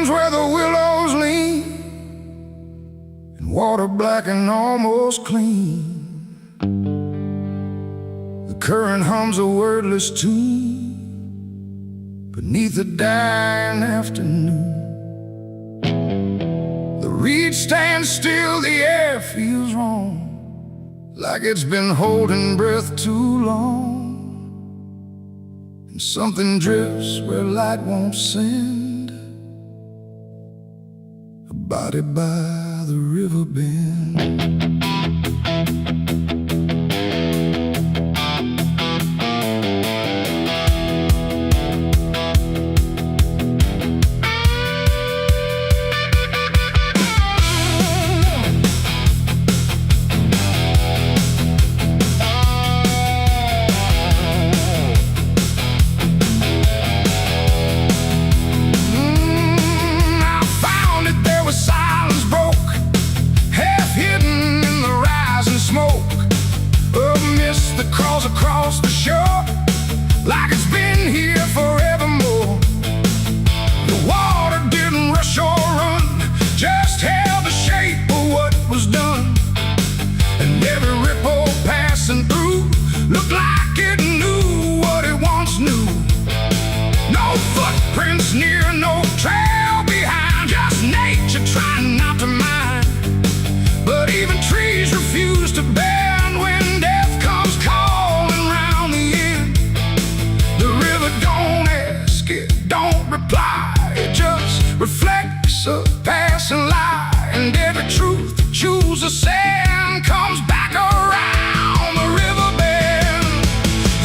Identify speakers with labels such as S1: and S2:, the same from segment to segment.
S1: downs where the willows lean, and water black and almost clean. The current hums a wordless tune beneath the dying afternoon. The reed stands still, the air feels wrong, like it's been holding breath too long. And something drifts where light won't send, a body by the river bend. Across the shore, like it's been here forevermore. The water didn't rush or run, just held the shape of what was done. And every ripple passing through looked like it knew what it once knew. No footprints near, no trail behind, just nature trying not to mind. But even trees refuse to bend when death comes calling round the end. The river don't ask, it don't reply, it just reflects a passing lie. And every truth that chooses sand comes back around the river bend.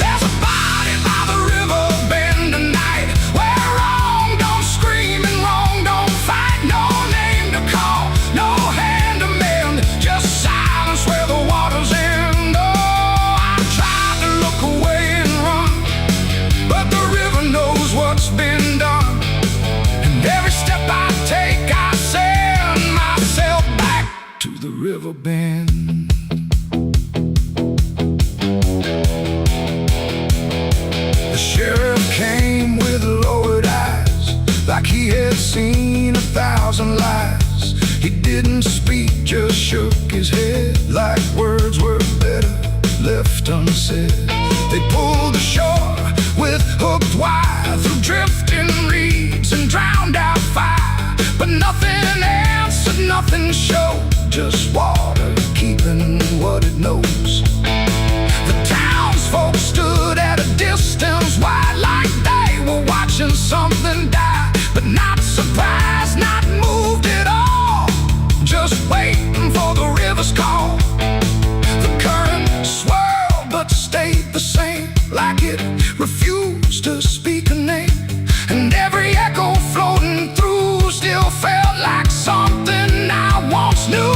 S1: There's a body by the river bend tonight, where wrong don't scream and wrong don't fight. No name to call, no hand to mend, just silence where the water's end. Oh, I tried to look away and run, but the river knows what's been done. And every step I take, I send myself back to the river bend. The sheriff came with lowered eyes, like he had seen 1,000 lies. He didn't speak, just shook his head, like words were better left unsaid. They pulled ashore with hooked wire through drifting reeds and drowned out fire. But nothing answered, nothing showed, just water keeping what it knows. The townsfolk stood at a distance wide, like they were watching something die. But not surprised, not moved at all, just waiting for the river's call. The current swirled but stayed the same, like it refused to speak a name. And every echo floating through still felt like something I once knew.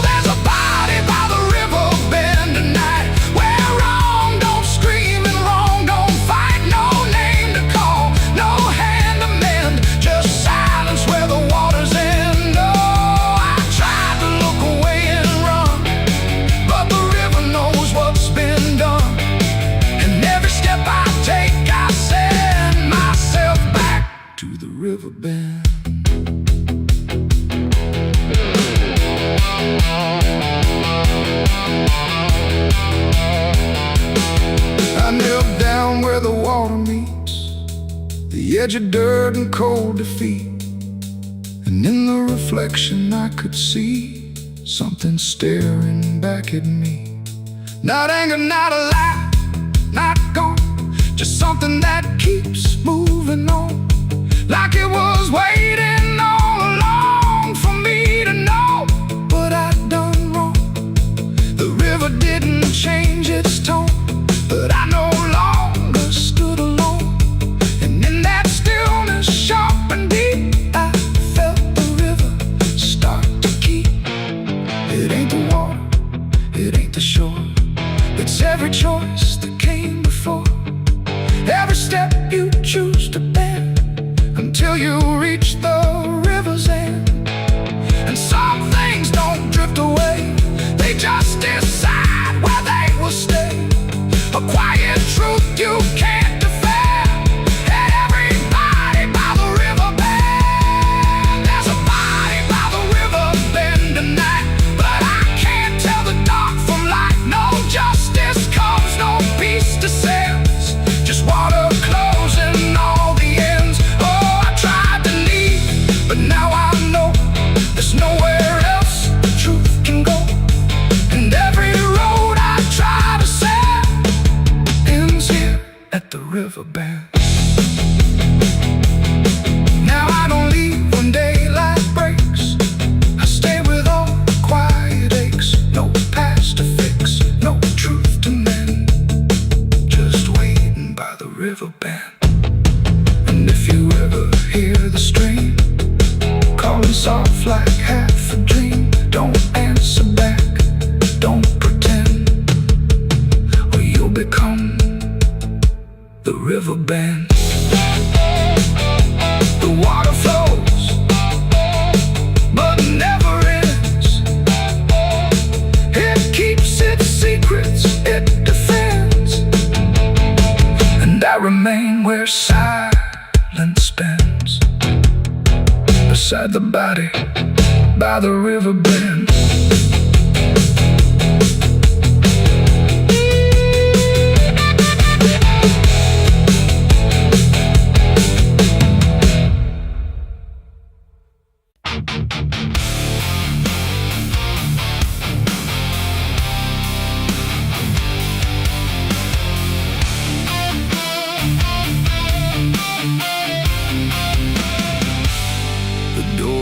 S1: There's a body by the river bend tonight, where wrong don't scream and wrong don't fight. No name to call, no hand to mend, just silence where the water's end. Oh, I tried to look away and run, but the river knows what's been done. And every step I take, I send myself back to the river bend. I knelt down where the water meets the edge of dirt and cold defeat. And in the reflection I could see something staring back at me. Not anger, not a lie, not gone, just something that keeps moving on, like it was waiting all along for me to know what I'd done wrong. The river didn't change its tone, but I no longer stood alone. And in that stillness, sharp and deep, I felt the river start to keep. It ain't the water, it ain't the shore, it's every choice that came before. Every step you choose to bend, until you reach the river's end. And some things don't drift away, they just decide where they will stay. A quiet truth you can't defend, and everybody by the river bend. beside the body by the river bend.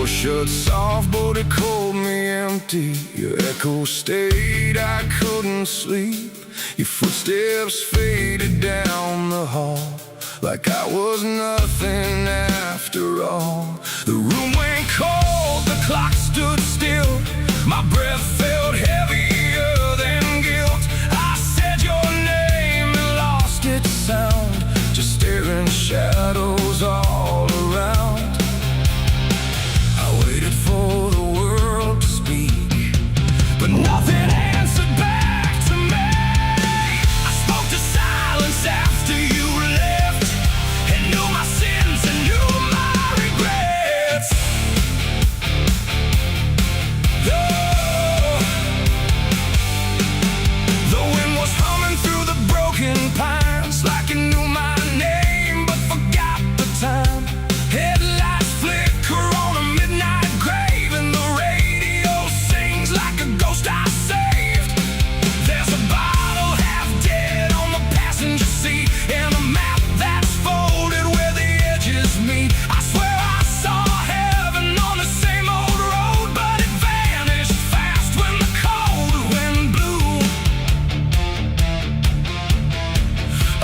S1: Shut soft, but it called me empty. Your echo stayed, I couldn't sleep. Your footsteps faded down the hall like I was nothing after all. The room went cold, the clock stood still. My breath felt heavier than guilt. I said your name and lost its sound, just staring shadows all around. For the world to speak, but nothing answered back to me. I spoke to silence after you left, and knew my sins and knew my regrets. The wind was humming through the broken pines, like it knew my name but forgot the time. Headlights flicker on a midnight grave, and the radio sings like a ghost I saved. There's a bottle half dead on the passenger seat, and a map that's folded where the edges meet. I swear I saw heaven on the same old road, but it vanished fast when the cold wind blew.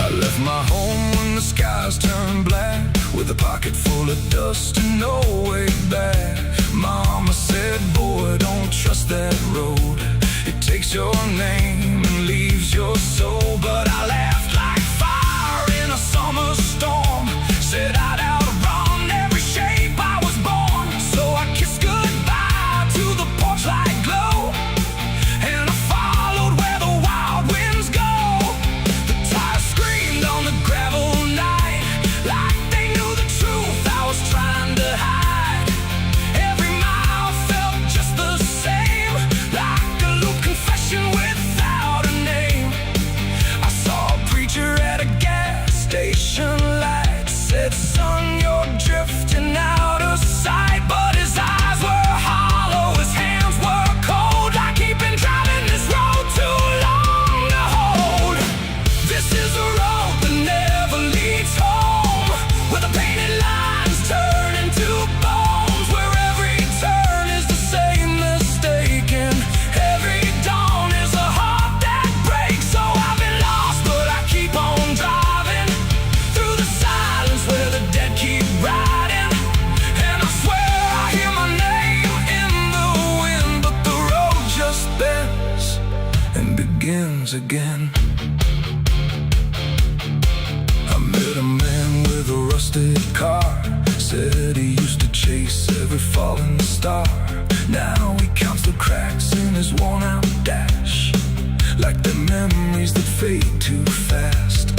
S1: I left my home when the skies turned black, with a pocket full of dust and no way back. Mama said, boy, don't trust that road. It takes your name and leaves your soul. But I laughed like fire in a summer storm, said I'd outrun every shape I was born. So I kissed goodbye to the porch light glow, and I followed where the wild winds go. The tires screamed on the gravel night, like they knew the truth I was trying to hide. Every mile felt just the same, like a loop confession without a name. I saw a preacher at a gas station light, said, son, you're drifting out of sight. But his eyes were hollow, his hands were cold, like he'd been driving this road too long to hold. This is a road that never leads home, where the painted lines turn into bones, where every turn is the same mistake, and every dawn is a heart that breaks. So I've been lost, but I keep on driving through the silence where the dead keep riding. And I swear I hear my name in the wind, but the road just bends and begins again. I met a man with a rusted car, said he used to chase every falling star. Now he counts the cracks in his worn-out dash, like the memories that fade too fast.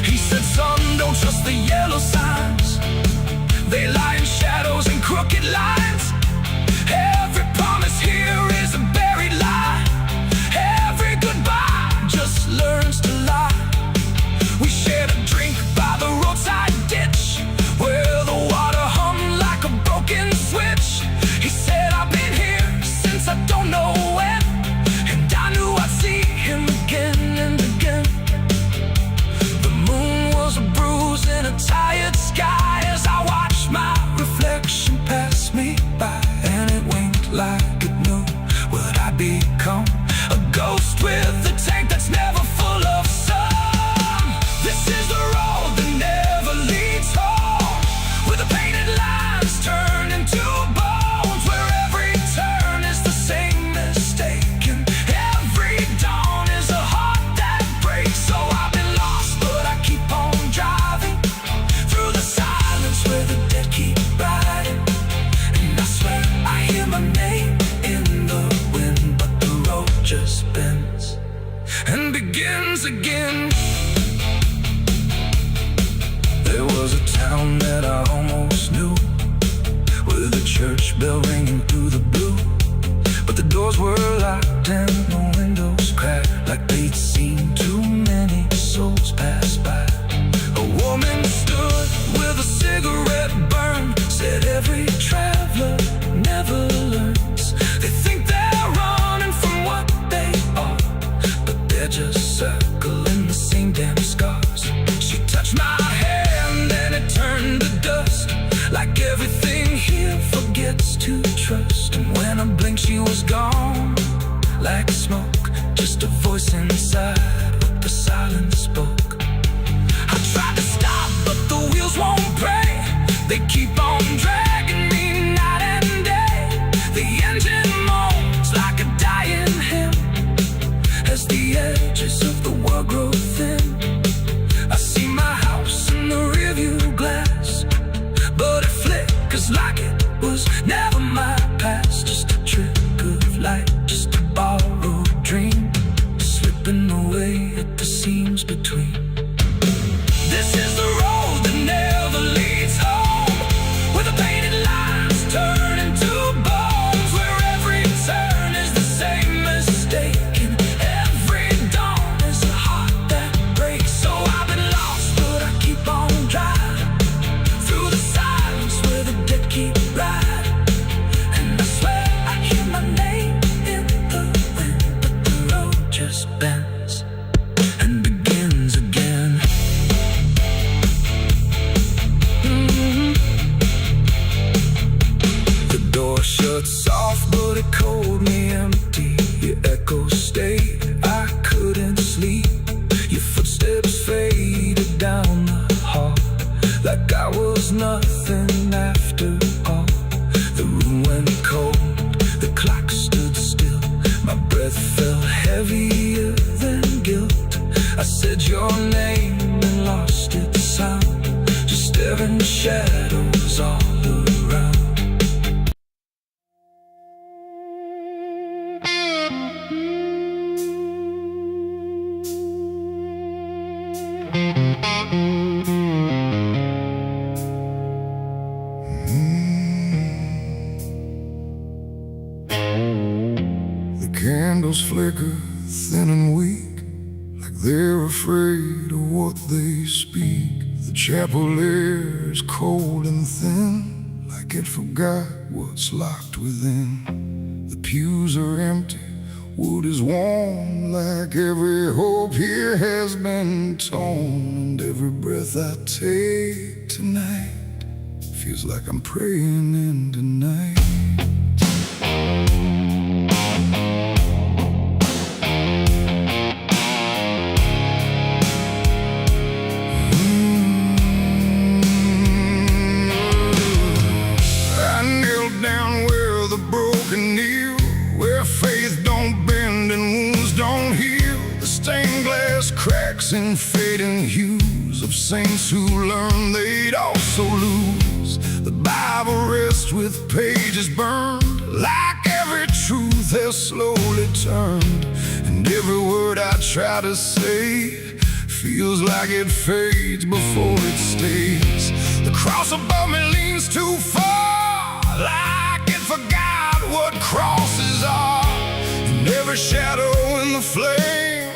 S1: He said, son, don't trust the yellow signs, they lie in shadows and crooked lines. Every promise here is a buried lie, every goodbye just learns to lie. We shared a drink by the roadside ditch, where the water hummed like a broken switch. He said, I've been here since I don't know when, and I knew I'd see him again and again. The moon was a bruise in a tired sky as I watched my church bell ringing through the blue. But the doors were locked and the windows cracked, like they'd seen too many souls pass by. A woman stood with a cigarette burn, said every traveler never learns. They think they're running from what they are, but they're just circling the same damn scars. She touched my hand and it turned to dust, like everything here forgets to trust. And when I blinked she was gone, like smoke, just a voice inside what the silence spoke. I tried to stop but the wheels won't break, they keep on dragging me night and day. The engine moans like a dying hymn as the edges of the world grow thin. I see my house in the rearview glass, but it flickers like it was never my past. Just a trick of light, just a borrowed dream, slipping away at the seams between. This is the road that never leads home, where the painted lines turn into bones, where every turn is the same mistake, and every dawn is a heart that breaks. So I've been lost, but I keep on driving through the silence where the dead keep riding. And I swear I hear my name in the wind, but the road just bends and begins again. The door shut soft, but it cold me empty. Your echo stayed, I couldn't sleep. Your footsteps faded down the hall, like I was nothing after all. The room went cold, the clock stood still. My breath felt heavier than guilt. I said your name and lost its sound, just staring shadows all around. The candles flicker thin and weak, like they're afraid of what they speak. The chapel air is cold and thin, like it forgot what's locked within. The pews are empty, wood is warm, like every hope here has been torn. And every breath I take tonight feels like I'm praying into night. Cracks and fading hues of saints who learned they'd also lose. The Bible rests with pages burned, like every truth has slowly turned. And every word I try to say feels like it fades before it stays. The cross above me leans too far, like it forgot what crosses are. And every shadow in the flame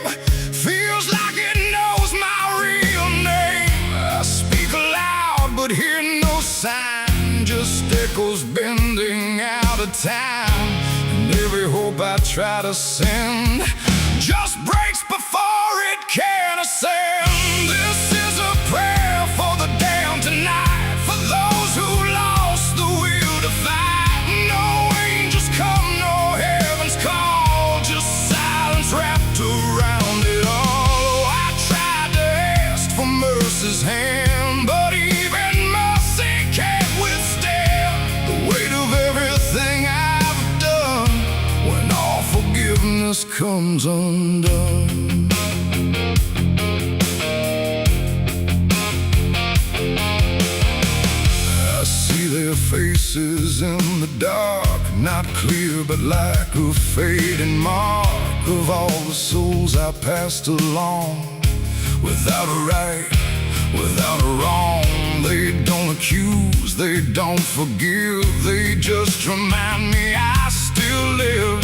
S1: feels like it knows my real name. I speak aloud but hear no sign, just echoes bending out of time. And every hope I try to send just breaks before it can ascend. This is a prayer for the damned tonight, for those who lost the will to fight. No angels come, no heaven's call, just silence wrapped around it all. Mercy's hand, but even mercy can't withstand the weight of everything I've done when all forgiveness comes undone. I see their faces in the dark, not clear but like a fading mark of all the souls I passed along. Without a right, without a wrong, They don't accuse, they don't forgive. They just remind me I still live.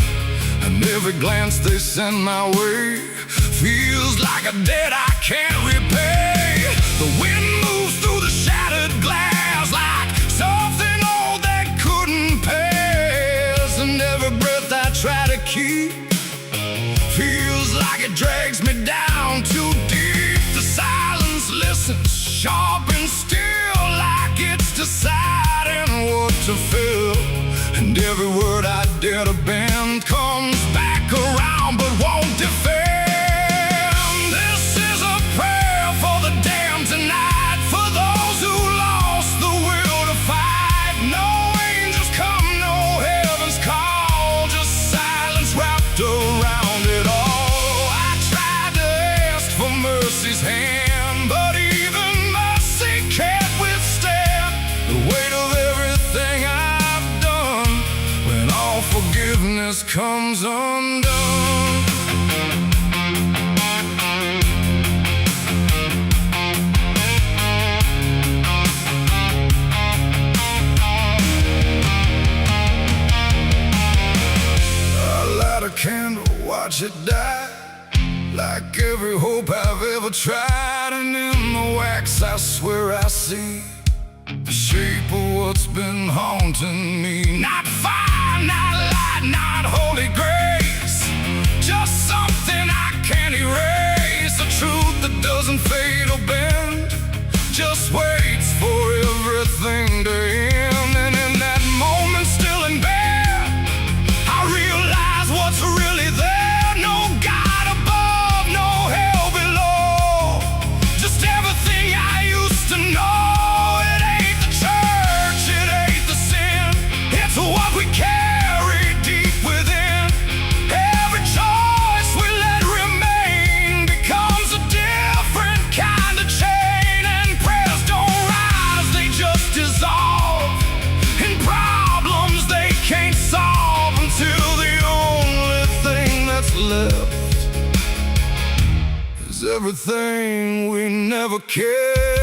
S1: And every glance they send my way feels like a debt I can't repay. The wind moves through the shattered glass like something old that couldn't pass. And every breath I try to keep feels like it drags me down too deep. The silence listens, sharp and still, like it's deciding what to feel. And every word I dare to bend comes back around but won't defend. This is a prayer for the damned tonight, for those who lost the will to fight. No angels come, no heaven's call, just silence wrapped around it all. I tried to ask for mercy's hand, but even mercy can't withstand the weight of everything I've done when all forgiveness comes undone. I light a candle, watch it die, like every hope I've ever tried. And in the wax I swear I see the shape of what's been haunting me. Not fire, not light, not holy grace, just something I can't erase. A truth that doesn't fade or bend, just waits for everything to end. And in that moment, still in bed, I realize what's really there. No God above, no hell below, just everything I used to know. What we carry deep within, every choice we let remain becomes a different kind of chain. And prayers don't rise, they just dissolve in problems they can't solve, until the only thing that's left is everything we never cared.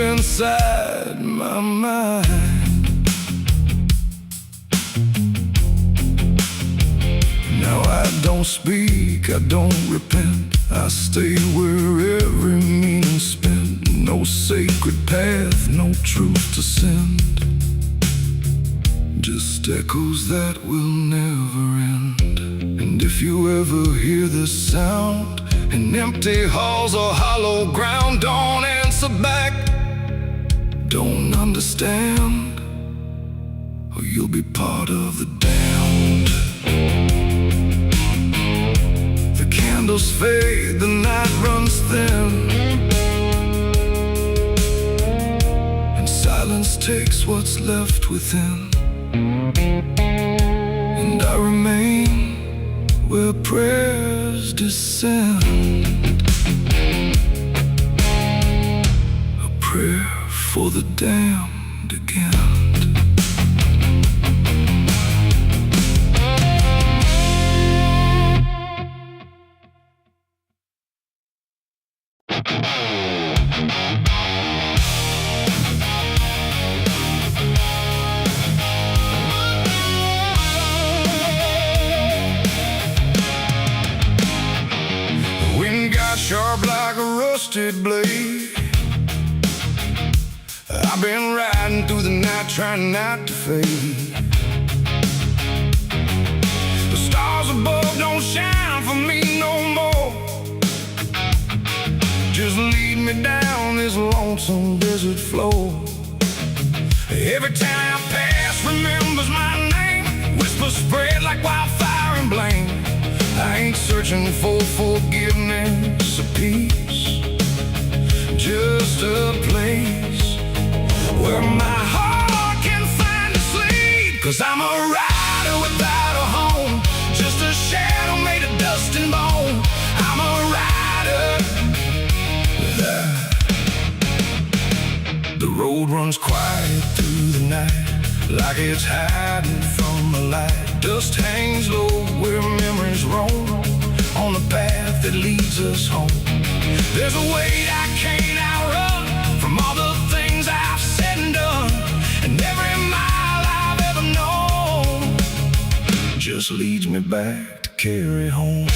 S1: Inside my mind, now I don't speak, I don't repent. I stay where every meaning's spent. No sacred path, no truth to send, just echoes that will never end. And if you ever hear this sound in empty halls or hollow ground, don't answer back, don't understand, or you'll be part of the damned. The candles fade, the night runs thin, and silence takes what's left within. And I remain where prayers descend, a prayer for the damned again. The wind got sharp like a rusted blade. I've been riding through the night trying not to fade. The stars above don't shine for me no more, just lead me down this lonesome desert floor. Every town I pass remembers my name, whispers spread like wildfire and blame. I ain't searching for forgiveness or peace, just a place where my heart can find a sleep. 'Cause I'm a rider without a home, just a shadow made of dust and bone. I'm a rider. The road runs quiet through the night, like it's hiding from the light. Dust hangs low where memories roam, on the path that leads us home. There's a weight I can't outrun, from all the things I've said and done, and every mile I've ever known just leads me back to carry home.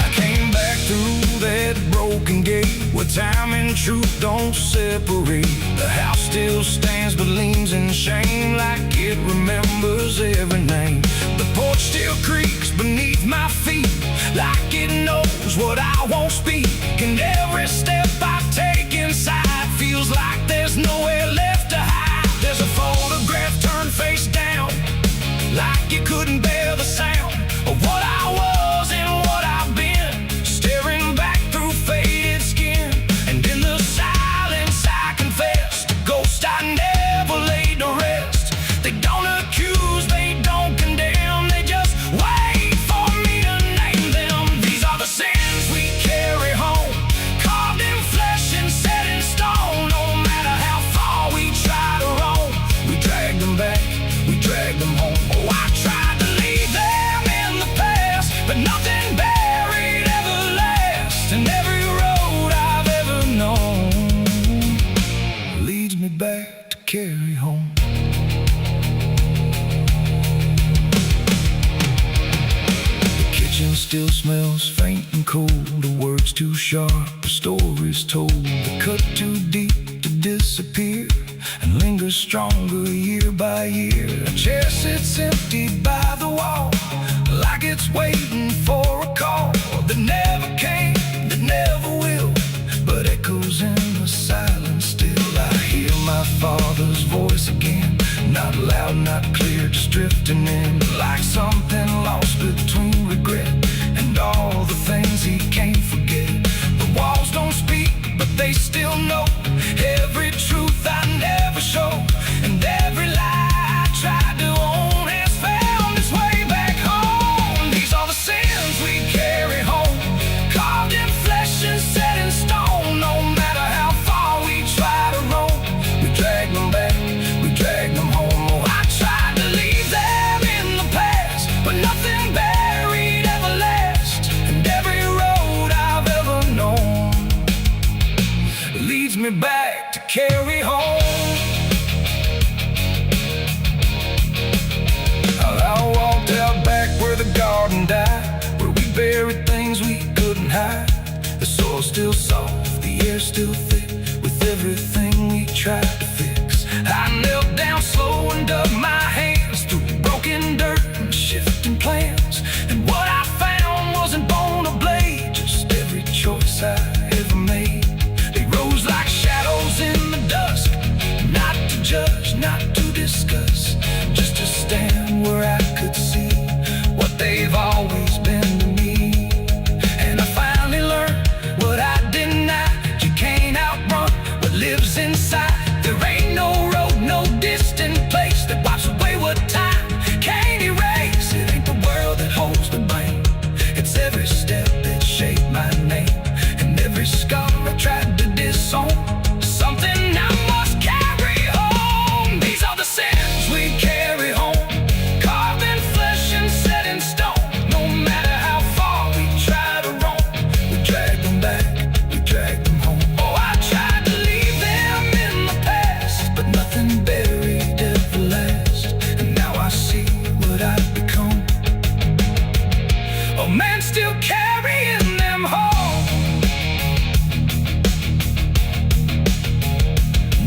S1: I came back through that broken gate, where time and truth don't separate. The house still stands but leans in shame, like it remembers every name. The porch still creaks beneath my feet, like it knows what I won't speak. And every step I take inside feels like there's nowhere left to hide. There's a photograph turned face down, like you couldn't bear the sound of what I was and what I've been, staring back through faded skin. And in the silence I confess, the ghost I never laid to rest. They don't accuse, they don't condemn, they just wait for me to name them. These are the sins we carry home, carved in flesh and set in stone. No matter how far we try to roam, we drag them back, we drag them home. Oh, I tried to leave them in the past, but nothing buried ever lasts. And every road I've ever known leads me back to carry home. The kitchen still smells faint and cold, the words too sharp, the stories told. The cut too deep to disappear, and lingers stronger year by year. A chair sits empty by the wall, like it's waiting for a call that never came, that never will, but echoes in the silence still. I hear my father's voice again, not loud, not clear, just drifting in, like something lost between regret and all the things he can't forget. The walls don't speak, but they still know every truth I never show, and every lie I tried to own has found its way back home. These are the sins we carry home, carved in flesh and set in stone. No matter how far we try to roam, we drag them back, we drag them home. Oh, I tried to leave them in the past, but nothing buried ever lasts. And every road I've ever known leads me back to carry home. I walked out back where the garden died, where we buried things we couldn't hide. The soil's still soft, the air's still thick, with everything we tried to fix. I knelt down slow and dug my hands through broken dirt and shifting plans. And what I found wasn't bone or blade, just every choice I ever made. They rose like shadows in the dusk, not to judge, not to discuss, just to stand where I could see what they've always been to me. And I finally learned what I denied: you can't outrun what lives inside. There ain't no road, no distant place that wipes away what time can't erase. It ain't the world that holds the blame, it's every step that shaped my name, and every scar I tried to disown, something I must carry home. These are the sins we carry home, carved in flesh and set in stone. No matter how far we try to roam, we drag them back, we drag them home. Oh, I tried to leave them in the past, but nothing buried ever lasts. And now I see what I've become, a man still carrying them home.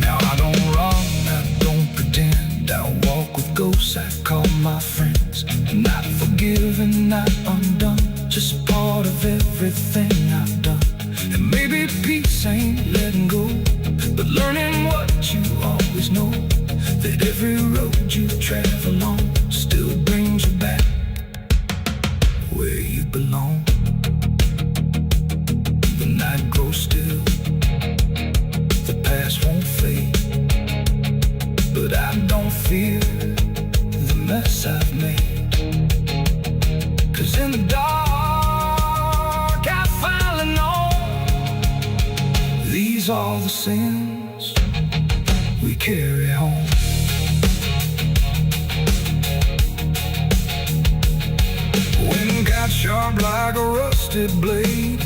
S1: Now I don't run, I don't pretend, I walk with ghosts I call my friends. Not forgiven, not undone, just part of everything I've done. And maybe peace ain't letting go, but learning what you always know, that every road you travel on still brings you back where you belong. The night grows still, the past won't fade. fear the mess I've made. 'Cause in the dark I finally know these are the sins we carry home. Wind got sharp like a rusted blade.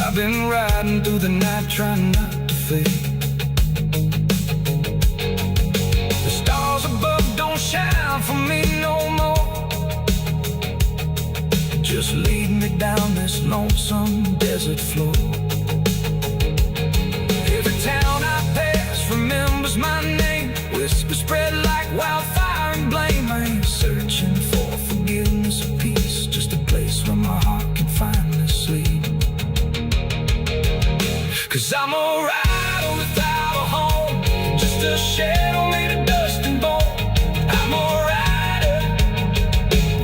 S1: I've been riding through the night trying not to fade. The stars above don't shine for me no more. Just lead me down this lonesome desert floor. Every town I pass remembers my name. Whispers spread like wildfire and blame. I ain't searching for forgiveness or peace, just a place where my heart can finally sleep. 'Cause I'm a rider without a home, just a shadow made of dust and bone. I'm a rider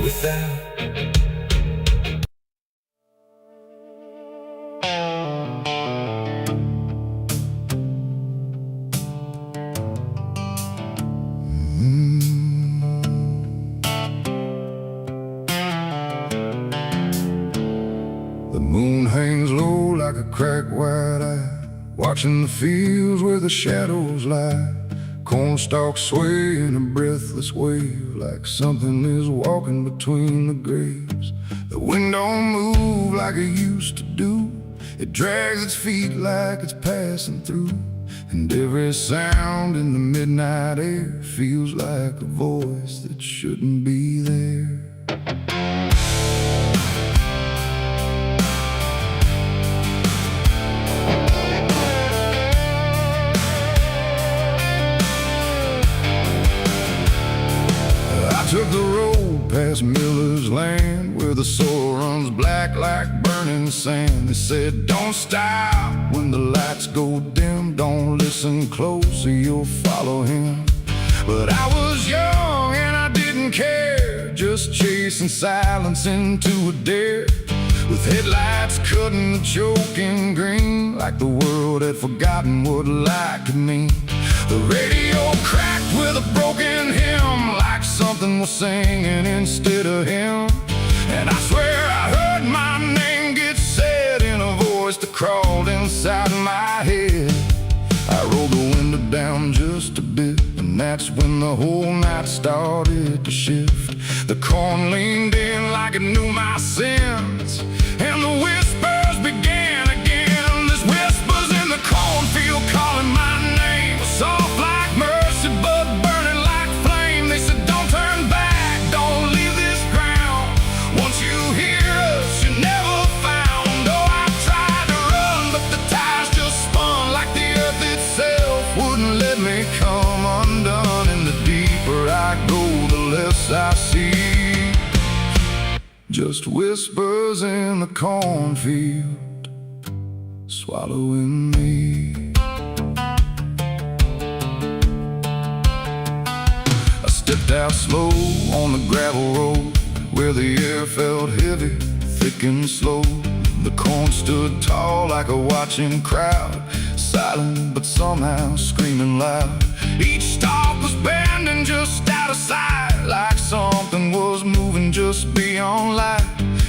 S1: without. The moon hangs low like a cracked white eye, watching the fields where the shadows lie. Corn stalks sway in a breathless wave, like something is walking between the graves. The wind don't move like it used to do. It drags its feet like it's passing through. And every sound in the midnight air feels like a voice that shouldn't be there. Took the road past Miller's land, where the soil runs black like burning sand. They said, don't stop when the lights go dim, don't listen close or you'll follow him. But I was young and I didn't care, just chasing silence into a dare. With headlights cutting the choking green, like the world had forgotten what light could mean. The radio cracked with a broken hymn, like something was singing instead of him. And I swear I heard my name get said in a voice that crawled inside my head. I rolled the window down just a bit, and that's when the whole night started to shift. The corn leaned in like it knew my sins, and the whispers began again. There's whispers in the cornfield calling my name, soft like mercy but burning like flame. They said, don't turn back, don't leave this ground. Once you hear us, you're never found. Oh, I tried to run, but the tires just spun like the earth itself wouldn't let me come undone. And the deeper I go, the less I see. Just whispers in the cornfield, swallowing me. I stepped out slow on the gravel road, where the air felt heavy, thick and slow. The corn stood tall like a watching crowd, silent but somehow screaming loud. Each stalk was bending just out of sight, like something was moving just beyond light.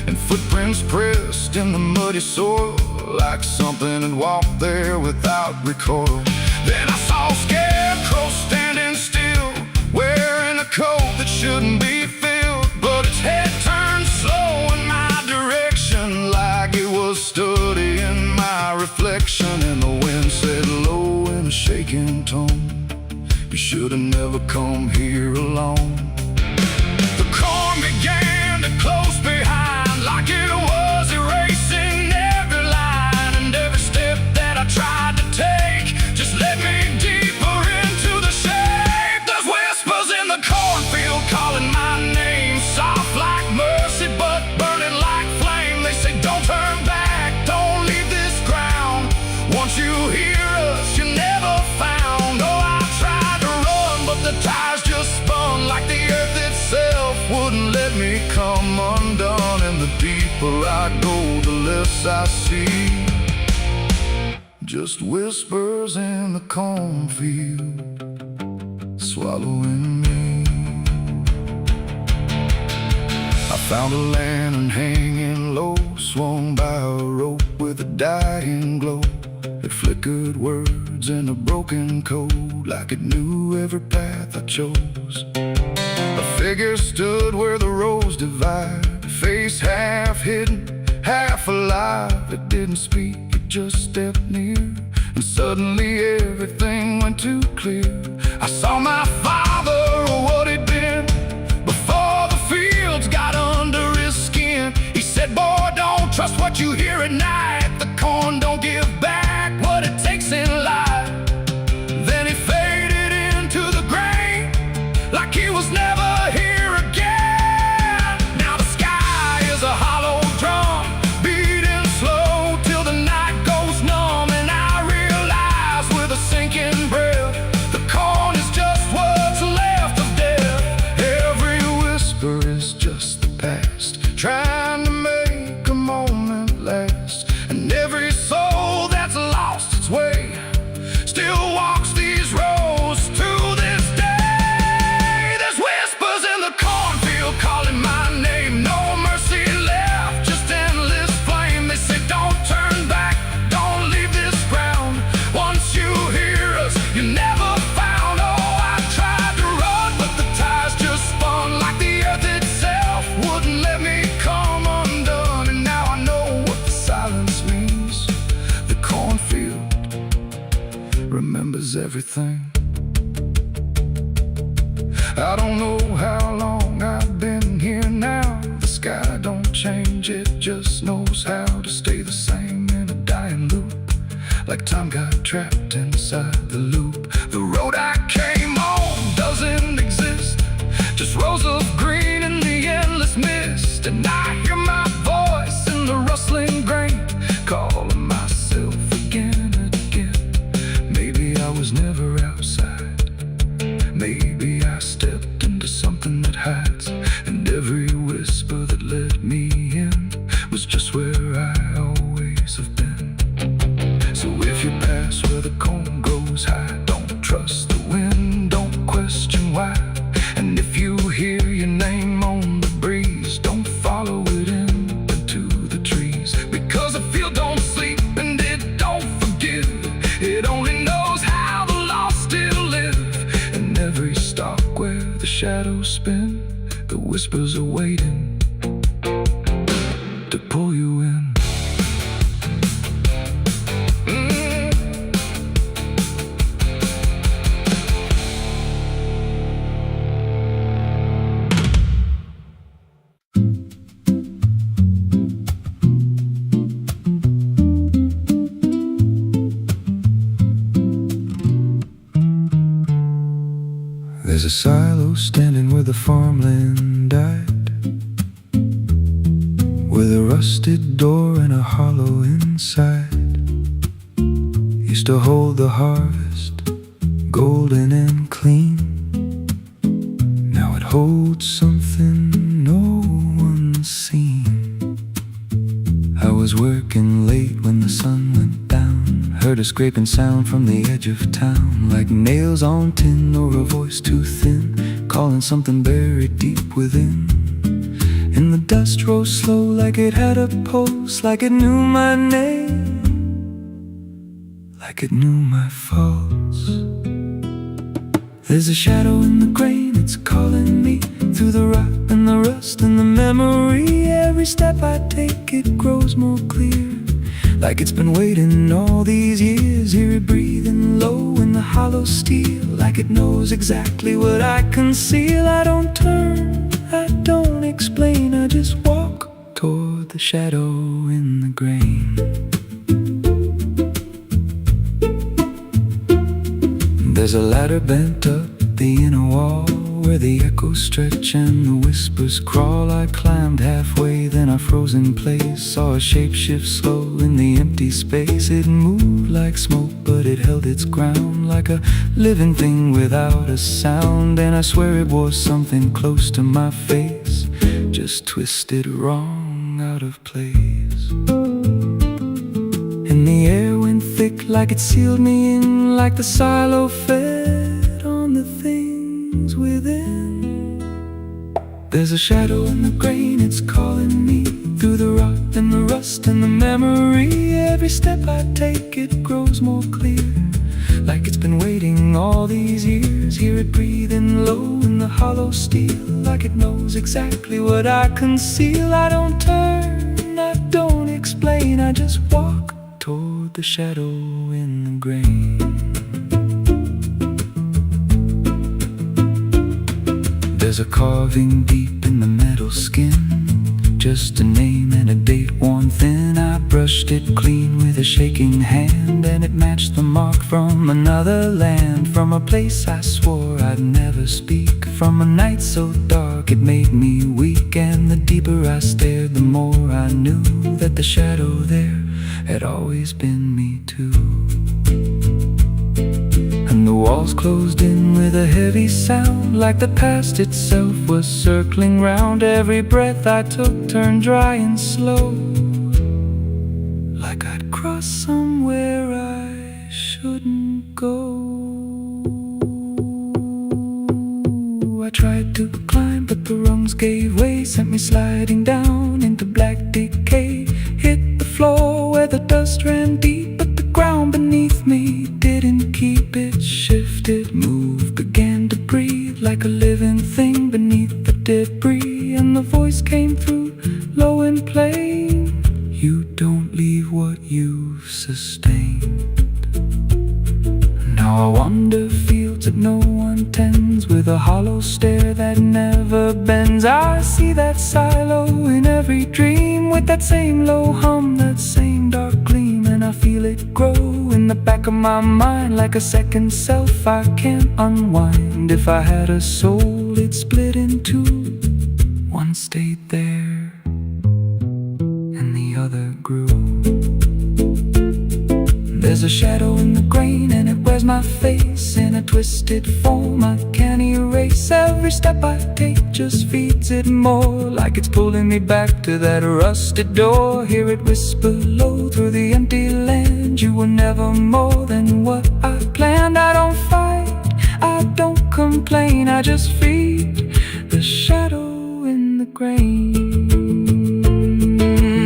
S1: And footprints pressed in the muddy soil, like something had walked there without recoil. Then I saw a scarecrow standing still, wearing a coat that shouldn't be filled. But its head turned slow in my direction, like it was studying my reflection. And the wind said low in a shaking tone, you should have never come here alone. The corn began to close behind, like it was erasing every line. And every step that I tried to take just led me deeper into the shade. There's whispers in the cornfield calling my name, soft like mercy but burning like flame. They say, don't turn back, don't leave this ground. Once you hear us, you're never found. Oh, I tried to run, but the tires just spun like the earth itself wouldn't let me come undone. And the deeper I go, the less I see. Just whispers in the cornfield, swallowing me. I found a lantern hanging low, swung by a rope with a dying glow. It flickered words in a broken code, like it knew every path I chose. A figure stood where the roads divide, face half hidden, half alive. It didn't speak, it just stepped near, and suddenly everything went too clear. I saw my father, or what he'd been, before the fields got under his skin. He said, boy, don't trust what you hear at night. The corn don't give back what it takes in life. Then he faded into the grain, like he was never here again. Now the sky is a hollow drum, beating slow till the night goes numb. And I realize with a sinking breath, the corn is just what's left of death. Every whisper is just the past, trying to make a moment last. And every soul that's lost its way still walks these roads to this day. There's whispers in the cornfield calling my name. No mercy left, just endless flame. They say don't turn back, don't leave this ground. Once you hear us, you never found. Oh, I tried to run, but the ties just spun, like the earth itself wouldn't let me come undone. And now I know what the silence means. The cornfield remembers everything. I don't know how long I've been here now. The sky don't change, it just knows how to stay the same in a dying loop, like time got trapped inside the loop. The road I came on doesn't exist, just rows of green in the endless mist. And I hear my voice in the rustling grain, calling myself again and again. Maybe I was never outside, maybe I stepped into something that hides, and every whisper that let me in was just where I always have been. So if you pass where the corn grows high, don't trust the wind, don't question why. And if you hear your name on the breeze, don't follow it into the trees, because the field don't sleep and it don't forgive. It only knows how the lost still live. And every stalk where the shadows spin, the whispers are waiting to pull you in. There's a silo standing where the farmland died, with a rusted door and a hollow inside. Used to hold the harvest, golden and clean. Now it holds something no one's seen. I was working late when the sun went down, heard a scraping sound from the edge of town, like nails on tin or a voice too thin, calling something buried deep within. And the dust rose slow, like it had a pulse, like it knew my name, like it knew my faults. There's a shadow in the grain, it's calling me through the rot and the rust and the memory. Every step I take, it grows more clear, like it's been waiting all these years. Hear it breathing low in the hollow steel, like it knows exactly what I conceal. I don't turn, I don't explain, I just walk toward the shadow in the grain. There's a ladder bent up the inner wall, where the echoes stretch and the whispers crawl. I climbed halfway, then I froze in place, saw a shape shift slow in the empty space. It moved like smoke, but it held its ground, like a living thing without a sound. And I swear it was something close to my face, just twisted wrong, out of place. And the air thick, like it sealed me in, like the silo fed on the thing There's a shadow in the grain, it's calling me through the rot and the rust and the memory. Every step I take, it grows more clear, like it's been waiting all these years. Hear it breathing low in the hollow steel, like it knows exactly what I conceal. I don't turn, I don't explain, I just walk toward the shadow in the grain. There's a carving deep in the metal skin, just a name and a date worn thin. I brushed it clean with a shaking hand, and it matched the mark from another land, from a place I swore I'd never speak, from a night so dark it made me weak. And the deeper I stared, the more I knew that the shadow there had always been me too. And the walls closed in with a heavy sound, like the past itself was circling round. Every breath I took turned dry and slow, like I'd crossed somewhere I shouldn't go. I tried to climb, but the rungs gave way, sent me sliding down into black decay. Hit the floor where the dust ran deep, but the ground beneath me didn't keep it. Shifted, moved, began to breathe like a living thing beneath the debris. And the voice came through, low and plain: you don't leave what you've sustained. Now I wander fields that no one tends, with a hollow stare that never bends. I see that silo in every dream, with that same low hum, that same dark gleam. And I feel it grow in the back of my mind, like a second self I can't unwind. If I had a soul, it'd split in two. One stayed there, and the other grew. There's a shadow in the grain, and it wears my face in a twisted form I can't erase. Every step I take just feeds it more, like it's pulling me back to that rusted door. Hear it whisper low through the empty land: you were never more than what I planned. I don't fight, I don't complain, I just feed the shadow in the grain.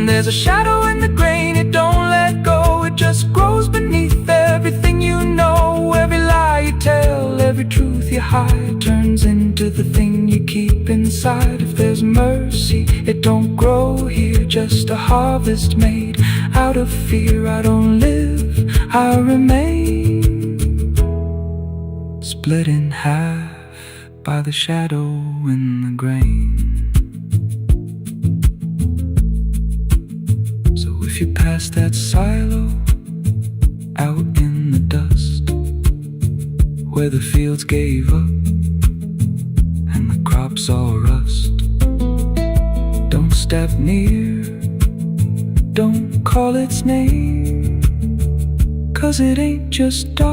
S1: There's a shadow in the grain, it don't let go, it just grows beneath everything you know. Every lie you tell, every truth you hide, turns into the thing you keep inside. If there's mercy, it don't grow here, just a harvest made out of fear. I don't live, I remain, split in half by the shadow in the grain. If you pass that silo out in the dust, where the fields gave up and the crops all rust, don't step near, don't call its name, 'cause it ain't just dark,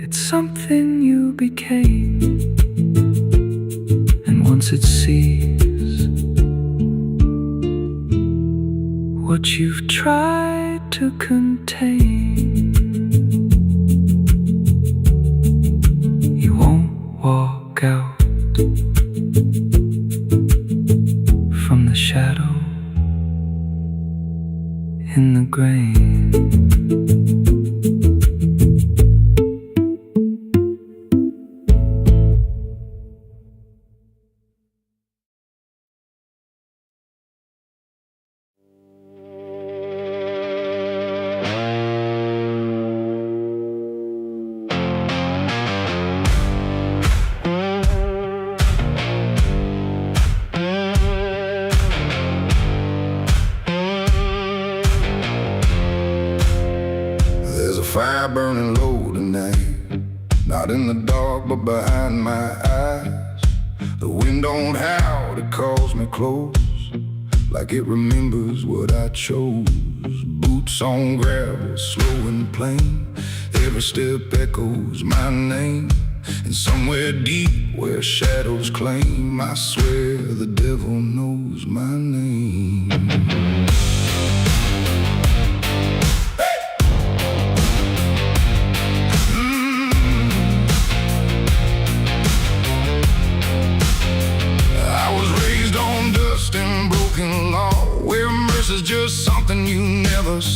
S1: it's something you became. And once it sees what you've tried to contain, you won't walk out from the shadow in the grain.
S2: Fire burning low tonight, not in the dark but behind my eyes. The wind don't howl, it calls me close, like it remembers what I chose. Boots on gravel, slow and plain, every step echoes my name. And somewhere deep where shadows claim, I swear the devil knows my name.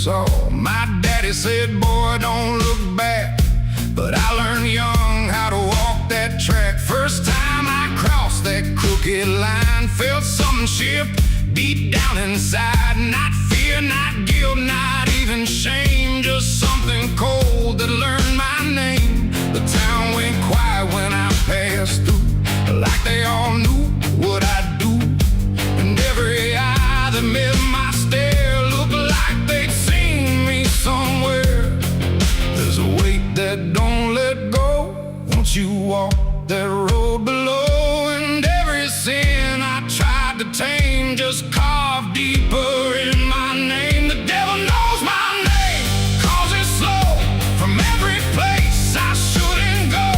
S1: saw. My daddy said, boy, don't look back. But I learned young how to walk that track. First time I crossed that crooked line, felt something shift deep down inside. Not fear, not guilt, not even shame, just something cold that learned my name. The town went quiet when I passed through, like they all knew what I'd do. And every eye that met my stare looked like they'd seen me somewhere. There's a weight that don't let go once you walk that road below. And every sin I tried to tame just carved deeper in my name. The devil knows my name, 'cause it's slow. From every place I shouldn't go,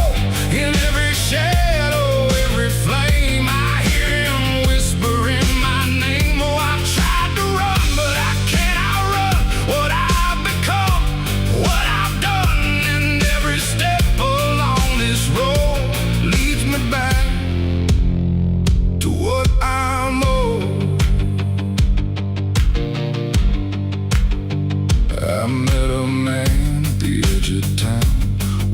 S1: in every shadow, every flame, I hear him whispering my name. Oh, I've tried to run, but I can't outrun what I've become, what I've done. And every step along this road leads me back to what I'm owed. I met a man at the edge of town,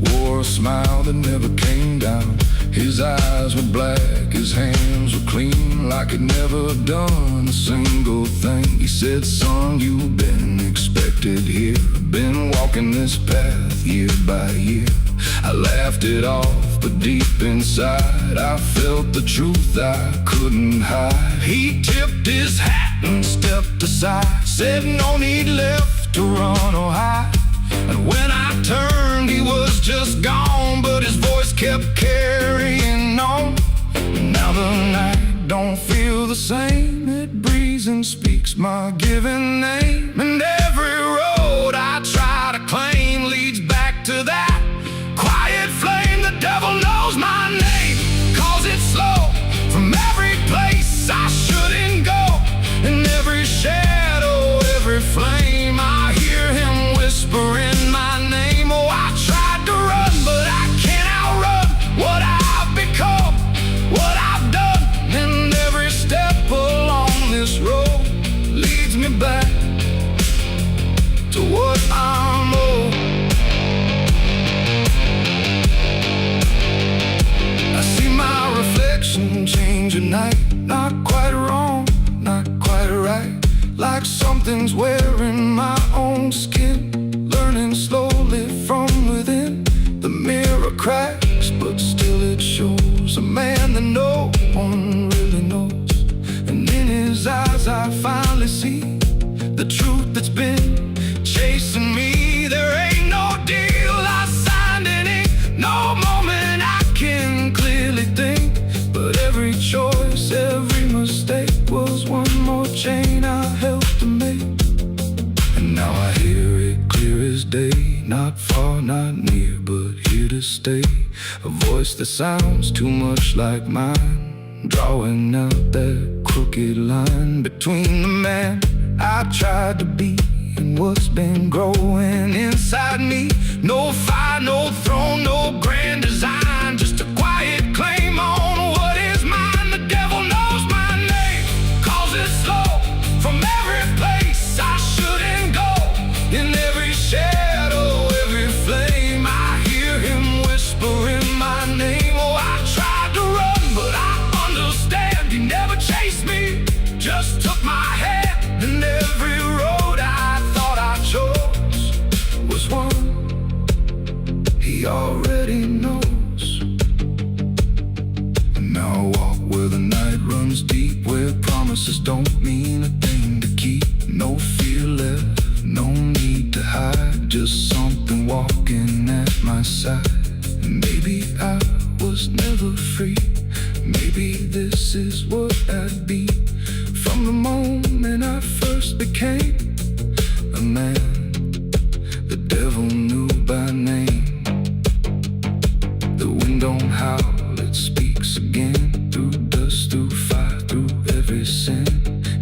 S1: wore a smile that never came down. His eyes were black, his hands were clean, like he'd never done a single thing. He said, son, you've been expected here, been walking this path year by year. I laughed it off, but deep inside I felt the truth I couldn't hide. He tipped his hat and stepped aside, said no need left to run or hide. And when I turned, he was just gone, but his voice kept carrying on. Now the night don't feel the same, it breathes and speaks my given name. And every road I try to claim leads back to that quiet flame. The devil knows my name, 'cause it's slow. From every place I shouldn't go, in every shadow, every flame, I hear him whispering my name. Oh, I tried to run, but I can't outrun what I've become, what I've done. And every step along this road leads me back to what I'm owed. I see my reflection change at night, not quite wrong, not quite right, like something's wearing my own skin, learning slowly from within. The mirror cracks, but still it shows a man that no one really knows. And in his eyes I finally see the truth that's been chasing me. There ain't no deal I signed in ink, no moment I can clearly think, but every choice, every mistake was one more chain I helped to make. And now I hear it clear as day, not far, not near, but here to stay. A voice that sounds too much like mine, drawing out that crooked line between the man I tried to be and what's been growing inside me. No fire, no throne, no grand design, just a quiet claim on what is mine. The devil knows my name, 'cause it's slow. From every place I shouldn't go, in every shadow, every flame, I hear him whispering my name. Oh, I tried to run, but I understand he never chased me, just took my hand. And every road I thought I chose was one he already knows. And now I walk where the night runs deep, where promises don't mean a thing to keep. No fear left, no need to hide, just something walking at my side. And maybe I was never free, maybe this is what I'd be. From the moment I first became a man, the devil knew by name. The wind don't howl, it speaks again, through dust, through fire, through every sin.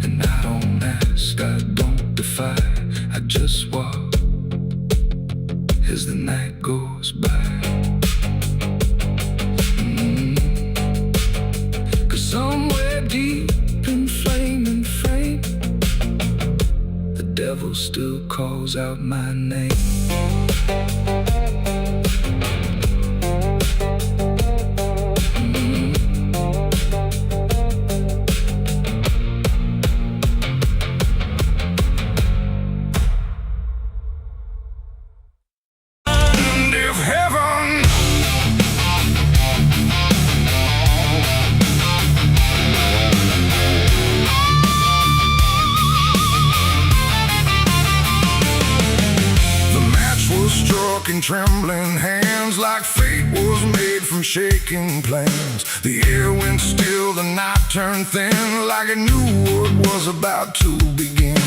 S1: And I don't ask, I don't defy, I just walk as the night goes by. 'Cause somewhere deep in flame and frame, the devil still calls out my name.
S2: In trembling hands, like fate was made from shaking plans. The air went still, the night turned thin, like it knew what was about to begin.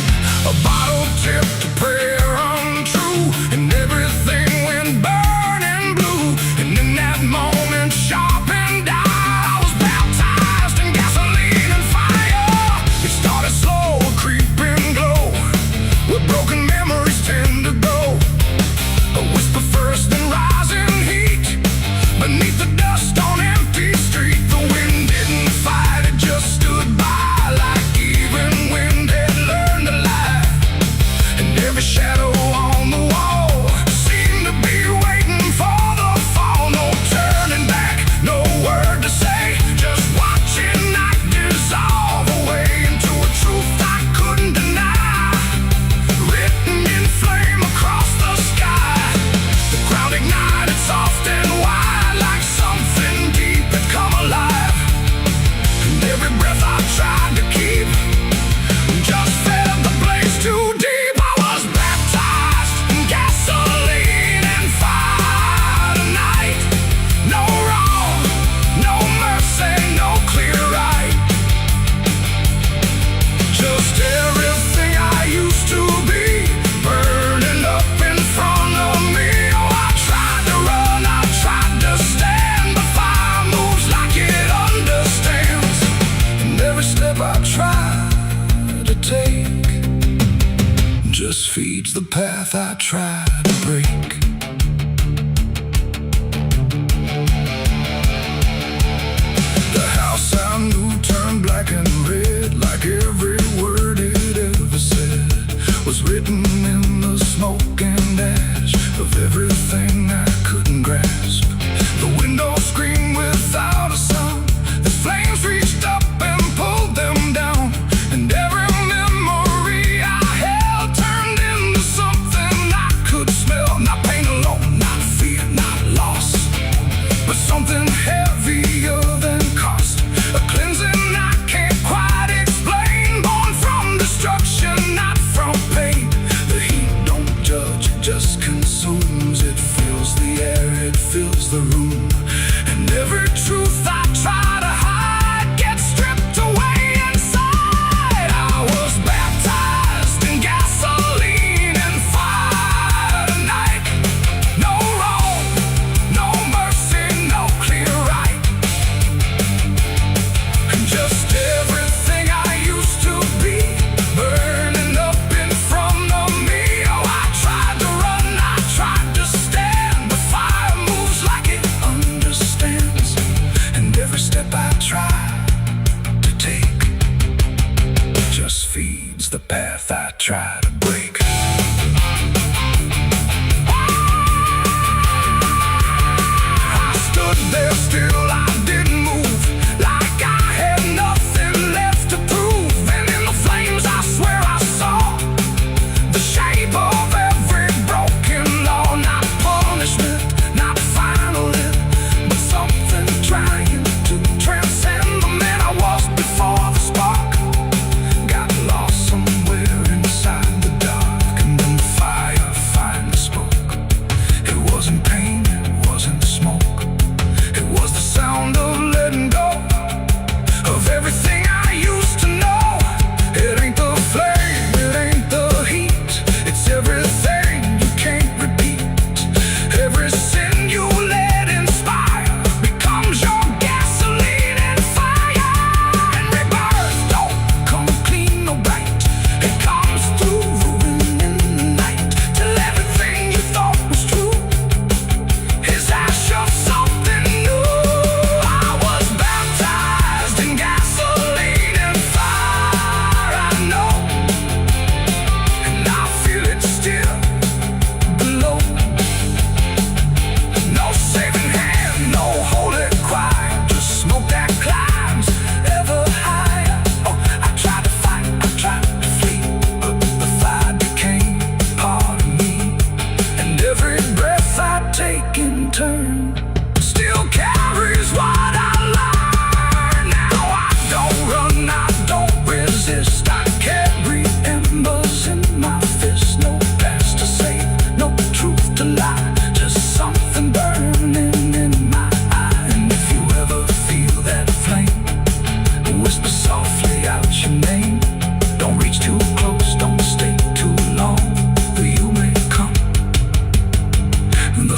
S2: A bottle tipped, a prayer untrue, and everything went burning blue. And in that moment, sharp and dire, I was baptized in gasoline and fire. It started slow, a creeping glow, where broken memories tend to go. A whisper first, then rising heat beneath the dust on empty street. The wind didn't fight, it just stood by, like even wind had learned to lie. And every shadow on the wall seemed to be waiting for the fall. No turning back, no word to say, just watching night dissolve away into a truth I couldn't deny, written in flame across the sky. Ground ignited soft and wide, like something deep had come alive. And every breath I tried to keep just fed the blaze too deep. I was baptized in gasoline and fire tonight. No wrong, no mercy, no clear right. Just everything I used to be, burning up in front of me. I try to take just feeds the path I try to break. The house I knew turned black and red, like every word it ever said was written in the smoke and ash of everything I couldn't grasp. The window screamed without a sound, the flames reached up and pulled them down, and every memory I held turned into something I could smell. Not pain alone, not fear, not loss, but something heavier than cost. A cleansing I can't quite explain, born from destruction, not from pain. The heat don't judge, it just consumes. It fills the air, it fills the room, and every truth I try to hide gets stripped away inside. I was baptized in gasoline and fire tonight. No wrong, no mercy, no clear right. And just everything I used to be, burning up in front of me. Oh, I tried to run, I tried to stand, but fire moves like it understands. And every step I try to take just feeds the path I try to break. I stood there still, I didn't move, like I had nothing left to prove. And in the flames I swear I saw the shape of every broken law. Not punishment, not final end, but something trying to transcend the man I was before the spark got lost somewhere inside the dark. And then the fire finally spoke. It wasn't pain, it wasn't smoke, it was the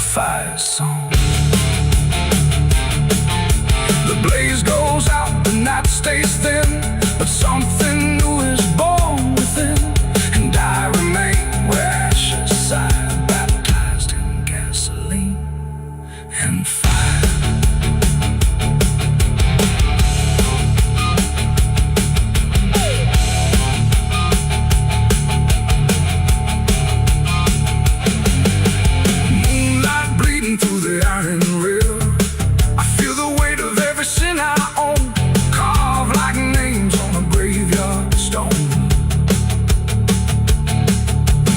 S1: fire song. The blaze goes out, the night stays thin, but something new is born within. And I remain where ashes sigh, baptized in gasoline and fire. Through the iron rail, I feel the weight of every sin I own, carved like names on a graveyard stone.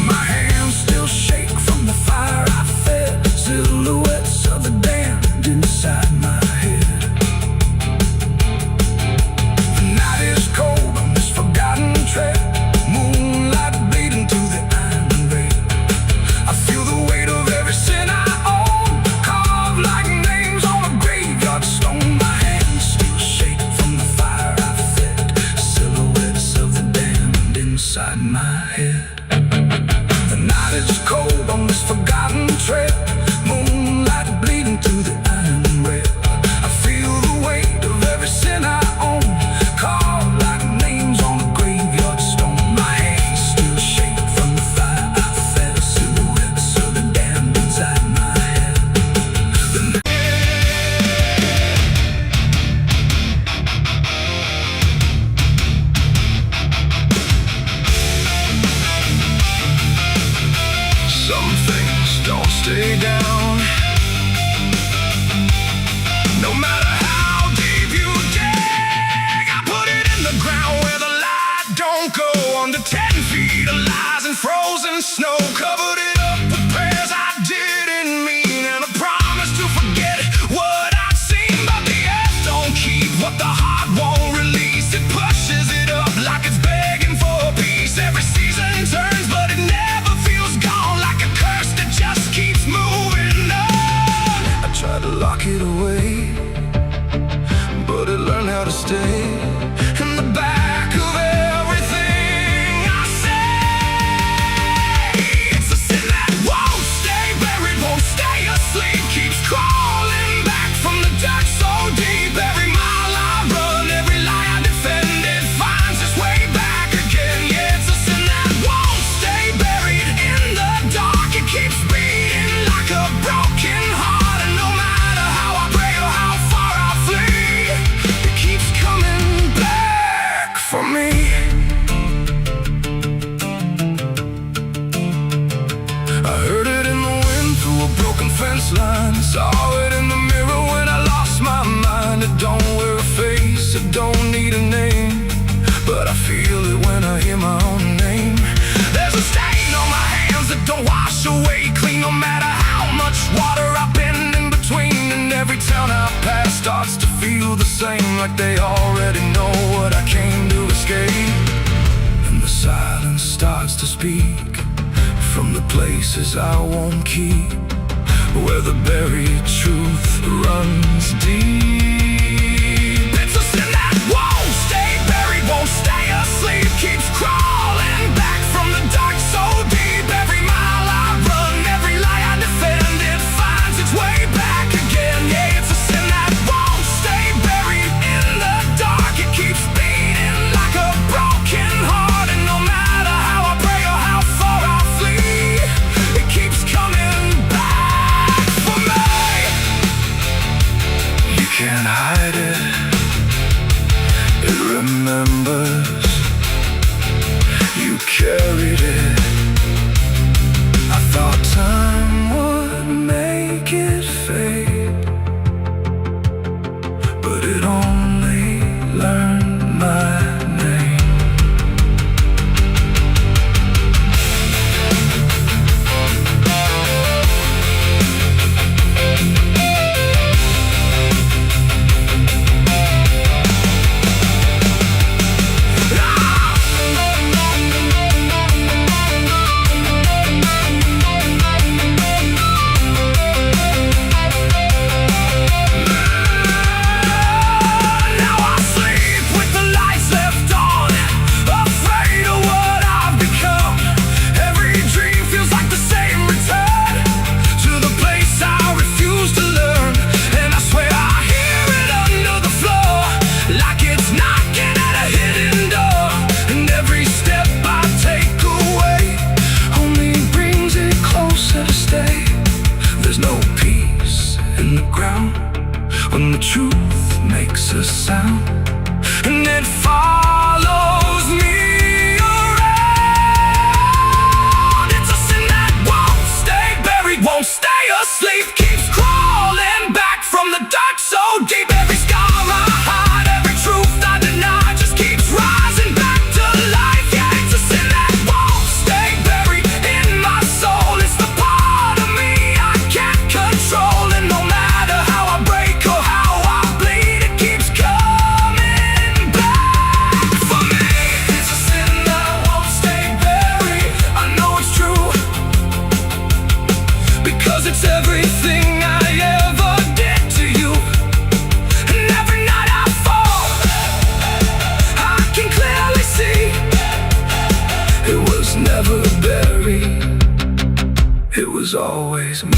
S1: My hands still shake from the fire I fed, silhouettes of the damned inside my head. The night is cold on this forgotten trail, moonlight bleeding through the iron rail. I feel the weight of every sin I inside my head. The night is cold on this forgotten trail, moonlight bleeding through the iron rail. I feel the weight of every sin I own, carved like names on a graveyard stone. My hands still shake from the fire I fed, silhouettes of the damned inside my head. Some things don't stay down, no matter how deep you dig. I put it in the ground where the light don't go, under 10 feet of lies and frozen snow. Covered it up with prayers I didn't mean, and a promise to forget what I'd seen. But the earth don't keep what the heart won't release. It pushes it up like it's begging for peace. Every season turns, but it never feels gone, like a curse that just keeps moving on. I tried to lock it away, but it learned how to stay in the back of everything I say. It's a sin that won't stay buried, won't stay asleep, keeps crawling back from the dirt so deep. Every mile I run, every lie I defend, it finds its way back again. Yeah, it's a sin that won't stay buried in the dark. It keeps beating like a broken heart, and no matter how I pray or how far I flee, it keeps coming back for me. I heard it in the wind through a broken fence line, saw it in the mirror when I lost my mind. It don't wear a face, it don't need a name, but I feel it when I hear my own name. There's a stain on my hands that don't wash away clean, no matter how much water I bend in between. And every town I pass starts to feel the same, like they already know what I came to escape. And the silence starts to speak from the places I won't keep, where the buried truth runs deep. It's a sin that won't stay buried, won't stay asleep, keeps crawling back from the dark so deep. Every mile I run, every lie I defend, it finds its way back again. Yeah, it's a sin that won't stay buried in the dark. It keeps beating like a broken heart, and no matter how I pray or how far I flee, it keeps coming back for me. You can't hide it, it remembers. You carried it. I thought time would make it fade, but it only learned my name. in the ground when the truth makes a sound, and it follows me around. It's a sin that won't stay buried, won't stay asleep, keeps crawling back from the dark so deep. Every scar I hide, every truth I deny, just keeps rising back to life. Yeah, it's a sin that won't stay buried in my soul. It's the part of me I can't control, and no matter how I break or how I bleed, it keeps coming back for me. It's a sin that won't stay buried. I know it's true, because it's everything I ever did to you. And every night I fall, I can clearly see it was never buried, it was always me.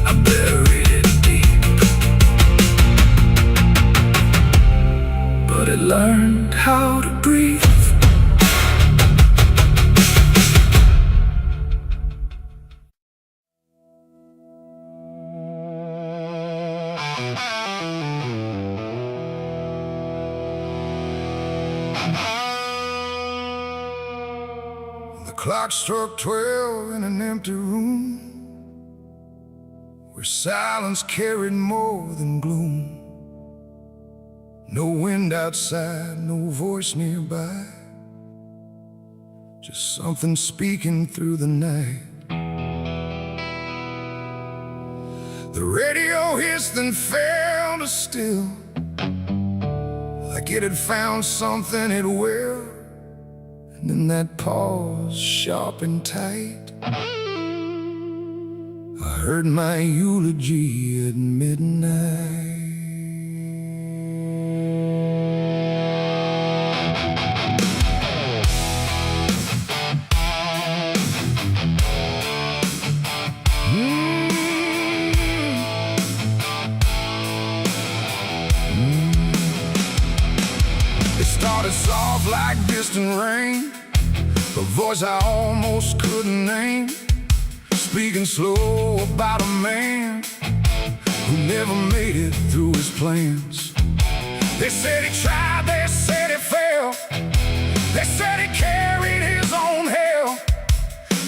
S1: I buried it deep, but it learned how to breathe.
S2: The clock struck 12 in an empty room, where silence carried more than gloom. No wind outside, no voice nearby, just something speaking through the night. The radio hissed and fell to still, like it had found something it will. And in that pause, sharp and tight, I heard my eulogy at midnight. It started soft like distant rain, a voice I almost couldn't name, speaking slow about a man who never made it through his plans. They said he tried, they said he failed, they said he carried his own hell,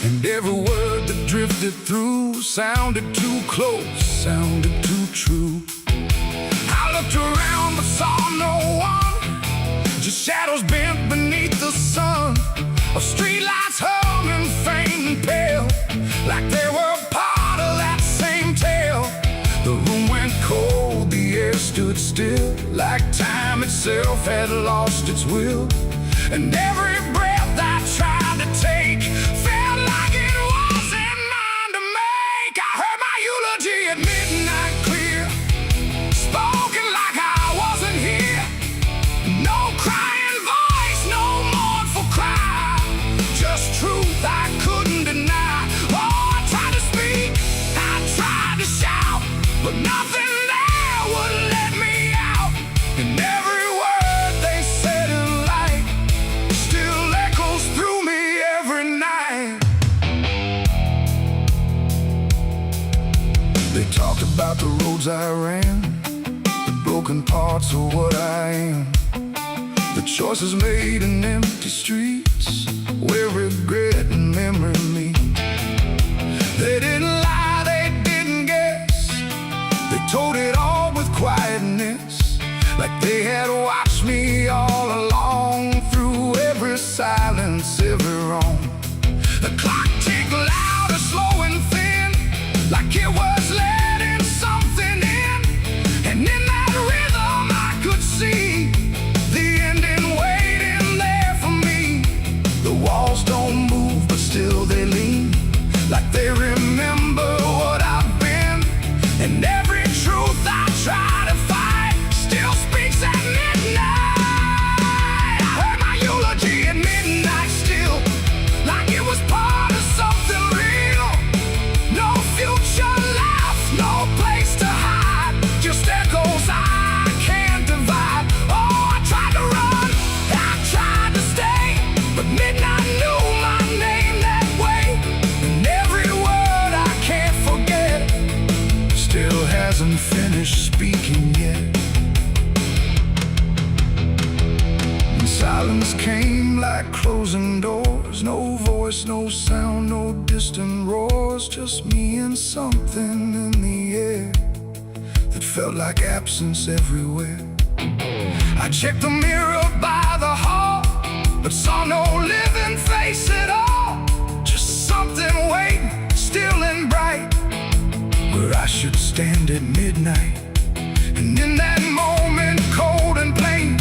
S2: and every word that drifted through sounded too close, sounded too true. I looked around but saw no one, just shadows bent beneath the sun, of streetlights humming faint and pale, like they were part of that same tale. The room went cold, the air stood still, like time itself had lost its will. And every breath I tried to take felt like it wasn't mine to make. I heard my eulogy at midnight clear, spoken like I wasn't here. No crying voice, no mournful cry, just truth I couldn't deny. Oh, I tried to speak, I tried to shout, but nothing there would let me out. And every word they said in light still echoes through me every night. They talked about the roads I ran, the broken parts of what I am, the choices made in empty streets where regret and memory meet. They didn't lie, they didn't guess, they told it all with quietness, like they had watched me all along, through every silence, every wrong. The clock ticked louder, slow and thin, like it was letting something in. And in that rhythm I could see the ending waiting there for me. The walls don't move, but still they lean, like they remember what I've been. And every truth I try to fight still speaks at midnight. I heard my eulogy at midnight still,
S1: speaking yet. And silence came like closing doors. No voice, no sound, no distant roars. Just me and something in the air that felt like absence everywhere. I checked the mirror by the hall, but saw no living face at all. Just something waiting, still and bright, where I should stand at midnight. And in that moment, cold and plain,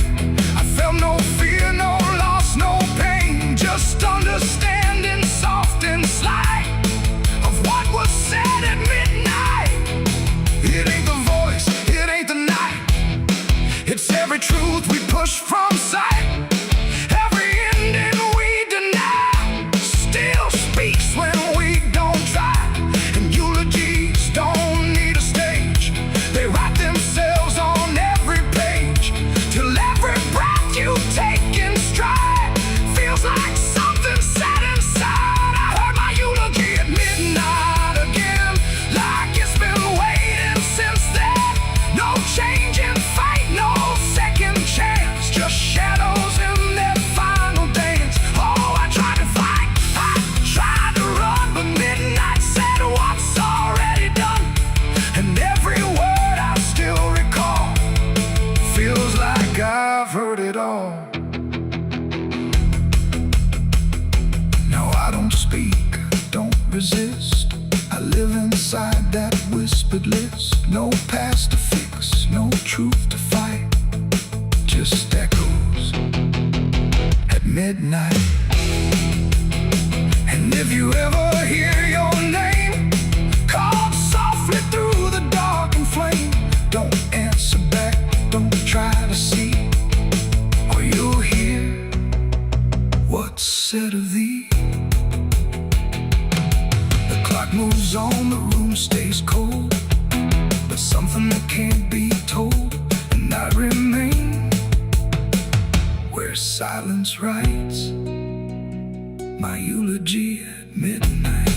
S1: I felt no fear, no loss, no pain. Just understanding, soft and slight, of what was said at midnight. It ain't the voice, it ain't the night, it's every truth we push from sight. Every ending we deny still speaks when we don't try. And eulogies don't need a stage, they write themselves on every page. Till every breath you take in stride feels like something set inside. I heard my eulogy at midnight again, like it's been waiting since then. No change in fate, no second chance, just shadows in their final dance. Oh, I tried to fight, I tried to run, but midnight said what's already done. And every word I still recall feels like I've heard it all. Now I don't speak, don't resist, I live inside that whispered list. No past to fix, no truth to fight, just echoes at midnight. And if you ever hear your name called softly through the dark and flame, don't answer back, don't try to see, or you'll hear what's said of thee. The clock moves on, the room stays cold, but something that can't be told. And I remain where silence writes my eulogy at midnight.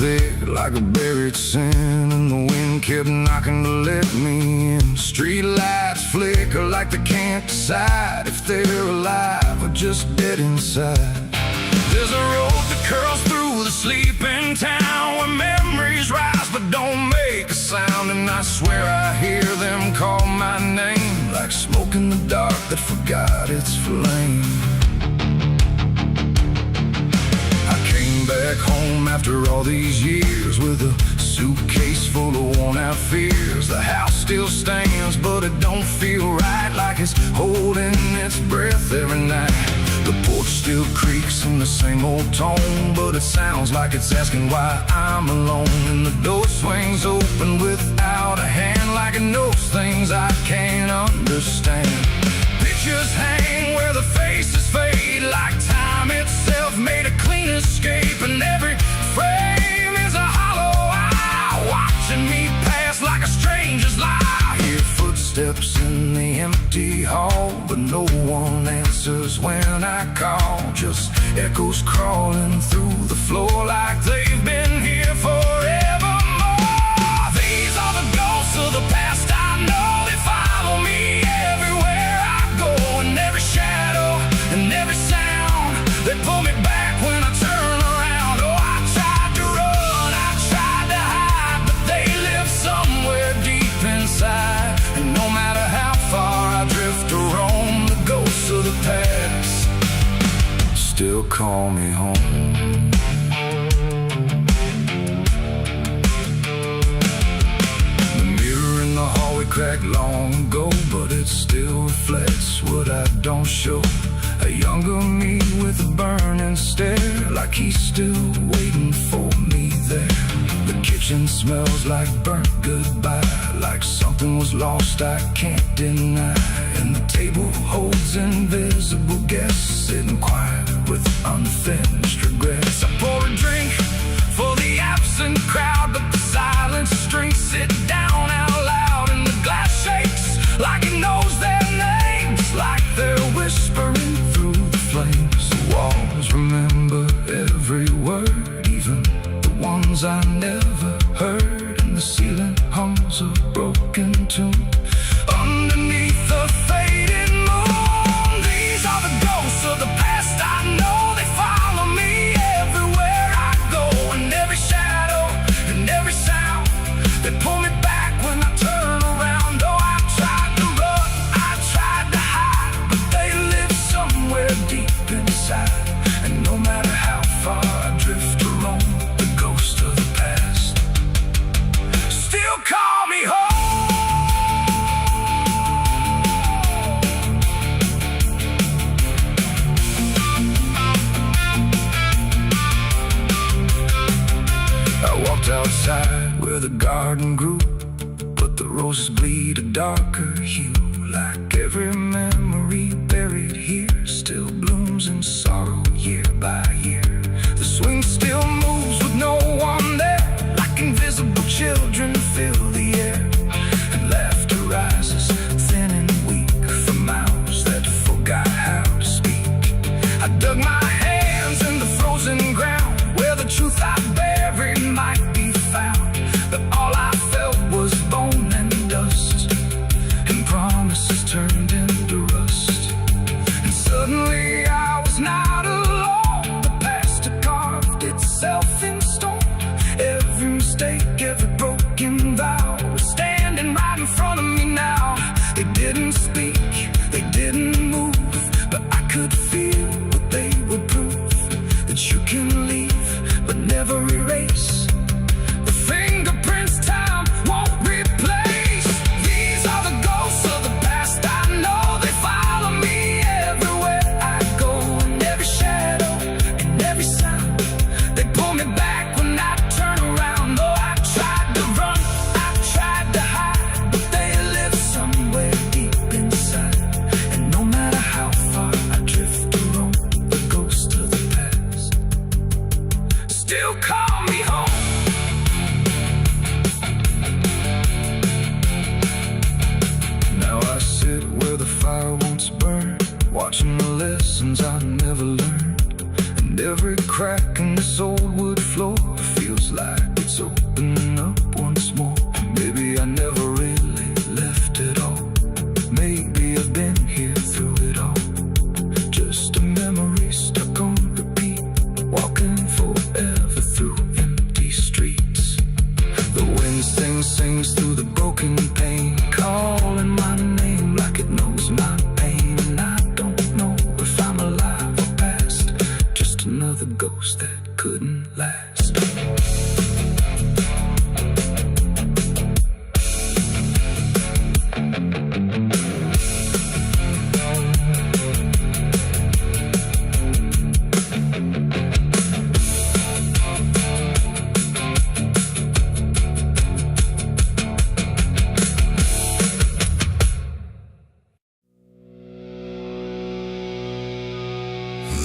S1: There like a buried sin, and the wind kept knocking to let me in. Street lights flicker like they can't decide if they're alive or just dead inside. There's a road that curls through the sleeping town, where memories rise but don't make a sound. And I swear I hear them call my name, like smoke in the dark that forgot its flame. Back home after all these years, with a suitcase full of worn-out fears. The house still stands, but it don't feel right, like it's holding its breath every night. The porch still creaks in the same old tone, but it sounds like it's asking why I'm alone. And the door swings open without a hand, like it knows things I can't understand. Pictures hang where the faces fade, like time itself made a clean escape. And every frame is a hollow eye, watching me pass like a stranger's lie. I hear footsteps in the empty hall, but no one answers when I call. Just echoes crawling through the floor, like they've been here forevermore. These are the ghosts of the past I know. They follow me everywhere I go, and every shadow and every sound, they pull me back when I turn around. Oh, I tried to run, I tried to hide, but they live somewhere deep inside. And no matter how far I drift or roam, the ghosts of the past still call me home. The mirror in the hallway cracked long ago, but it still reflects what I don't show. A younger me with a burning stare, like he's still waiting for me there. The kitchen smells like burnt goodbye, like something was lost I can't deny. And the table holds invisible guests, sitting quiet with unfinished regrets. I pour a drink for the absent crowd, but the silence drinks sit down out loud. And the glass shakes like it knows their names, like they're whispering through the flames. The walls remember every word, even the ones I never heard. And the ceiling hums a broken tune underneath the fading moon. These are the ghosts of the past, I know they follow me everywhere I go. And every shadow and every sound, they pull me back when I turn around. Oh, I tried to run, I tried to hide, but they live somewhere deep inside. And no matter how far I drift or roam, the ghost of the past still call me home. I walked outside where the garden grew, but the roses bleed a darker hue. Like every memory buried here still blooms in sorrow year by year. The swing still moves with no one there, like invisible children fill the air. And laughter rises thin and weak from mouths that forgot how to speak. I dug my hands in the frozen ground where the truth I buried might be found. But all I felt was bone and dust, and promises turned into rust. And suddenly I was not alone. The past had carved itself in stone. Every mistake, every broken vow was standing right in front of me now. They didn't speak, they didn't move, but I could feel what they would prove. That you can leave, but never erase the fingerprints time won't replace. These are the ghosts of the past, I know they follow me everywhere I go. And every shadow and every sound, they pull me back when I turn around. Oh, I tried to run, I tried to hide, but they live somewhere deep inside. And no matter how far I drift or roam, the ghost of the past still call me home. Now I sit where the fire once burned, watching the lessons I never learned. And every crack in this old wood floor feels like it's opening up once more. Maybe I never really left it all. Maybe I've been here through it all. Just a memory stuck on repeat, walking forever through empty streets. The wind sings through the broken pane, calling my name like it knows my pain. And I don't know if I'm alive or past, just another ghost that couldn't last.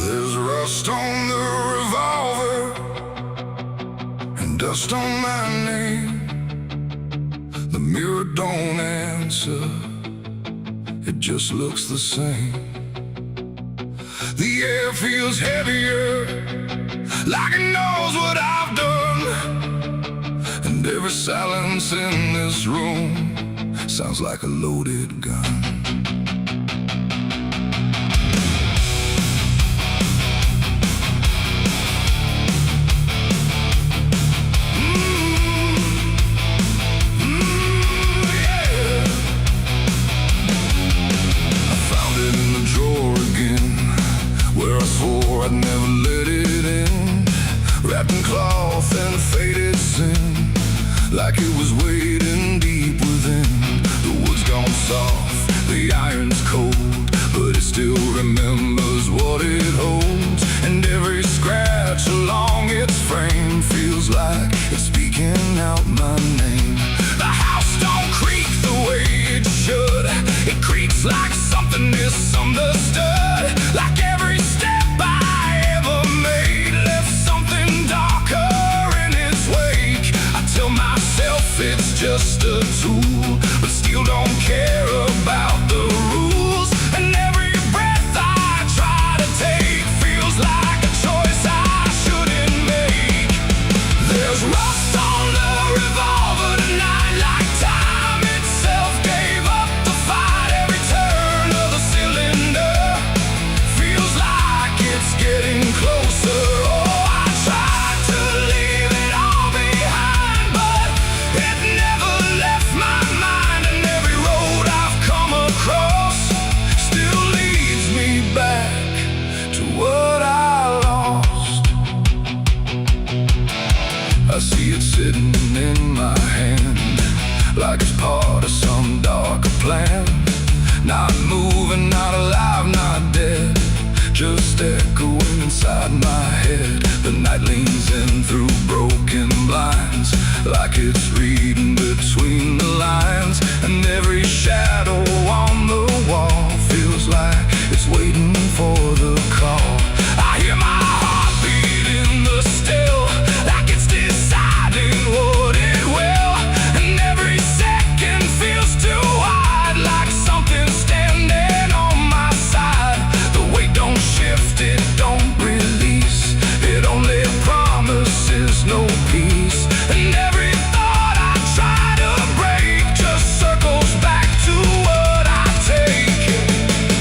S2: There's rust on the revolver and dust on my name. The mirror don't answer, it just looks the same. The air feels heavier, like it knows what I've done. And every silence in this room sounds like a loaded gun. I'd never let it in, wrapped in cloth and faded sin, like it was waiting deep within. The wood's gone soft, the iron's cold, but it still remembers what it holds. And every scratch along its frame feels like it's speaking out my name. The house don't creak.
S1: misunderstood. Like every step I ever made left something darker in its wake. I tell myself it's just a tool, but still don't care about the rules. And every breath I try to take feels like a choice I shouldn't make. There's rust on the revolver tonight, like time itself gave up the fight. Every turn of the cylinder feels like it's getting closer. Oh, I tried to leave it all behind, but it never left my mind. And every road I've come across still leads me back to what I lost. I see it sitting in my hand, like it's part of some darker plan. Not moving, not alive, not dead, just echoing inside my head. The night leans in through broken blinds, like it's reading between the lines. And every shadow on the wall feels like it's waiting for the call. I hear my heart beat in the still, like it's deciding what it will. And every second feels too wide, like something's standing on my side. The weight don't shift, it don't release, it only promises no peace. And every thought I try to break just circles back to what I take.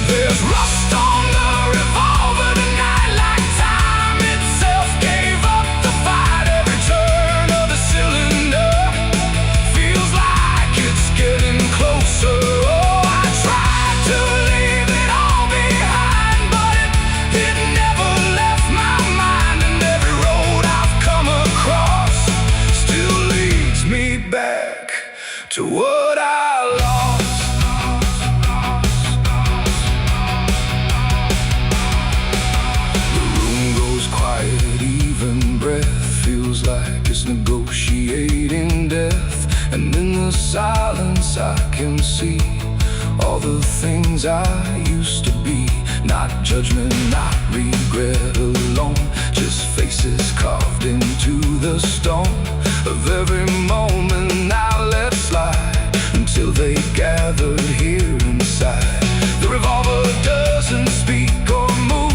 S1: There's rust on the revolver tonight, like time itself gave up the fight. Every turn of the cylinder feels like it's getting closer. Oh, I tried to leave it all behind, but it never left my mind. And every road I've come across still leads me back to what I lost. The room goes quiet, even breath feels like it's negotiating death. And in the silence I can see all the things I used to be. Not judgment, not regret alone, just faces carved into the stone of every moment I let slide, until they gathered here inside. The revolver doesn't speak or move,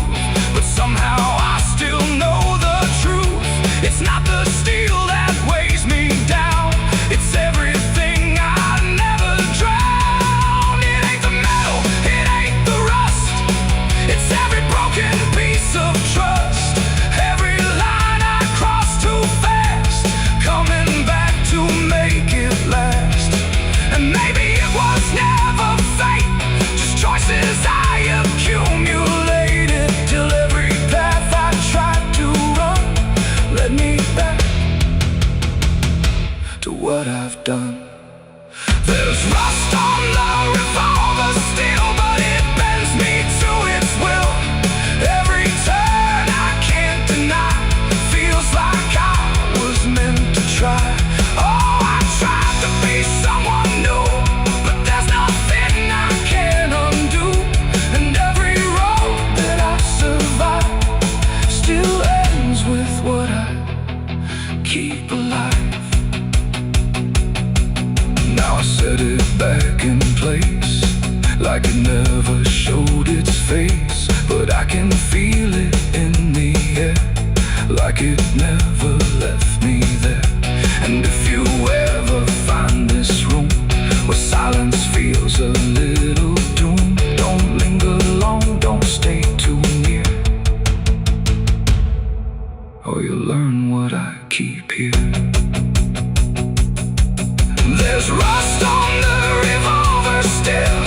S1: but somehow I still know the truth. It's not the steel that weighs me down, it's everything I never drowned. It ain't the metal, it ain't the rust, it's every broken piece of trust. Every line I cross too fast, coming back to make it last. And maybe it was never fate, just choices I accumulated, till every path I tried to run led me back to what I've done. There's rust on the revolver still, but it bends me to its will. Every turn I can't deny feels like I was meant to try. Oh, I tried to be someone new, but there's nothing I can undo. And every road that I survive still ends with what I keep alive. Now I set it back in place, like it never showed its face. But I can feel it in the air, like it never left me there. And if you ever find this room where silence feels a little doom, don't linger long, don't stay too near, or you'll learn what I keep here. There's rust on the revolver still,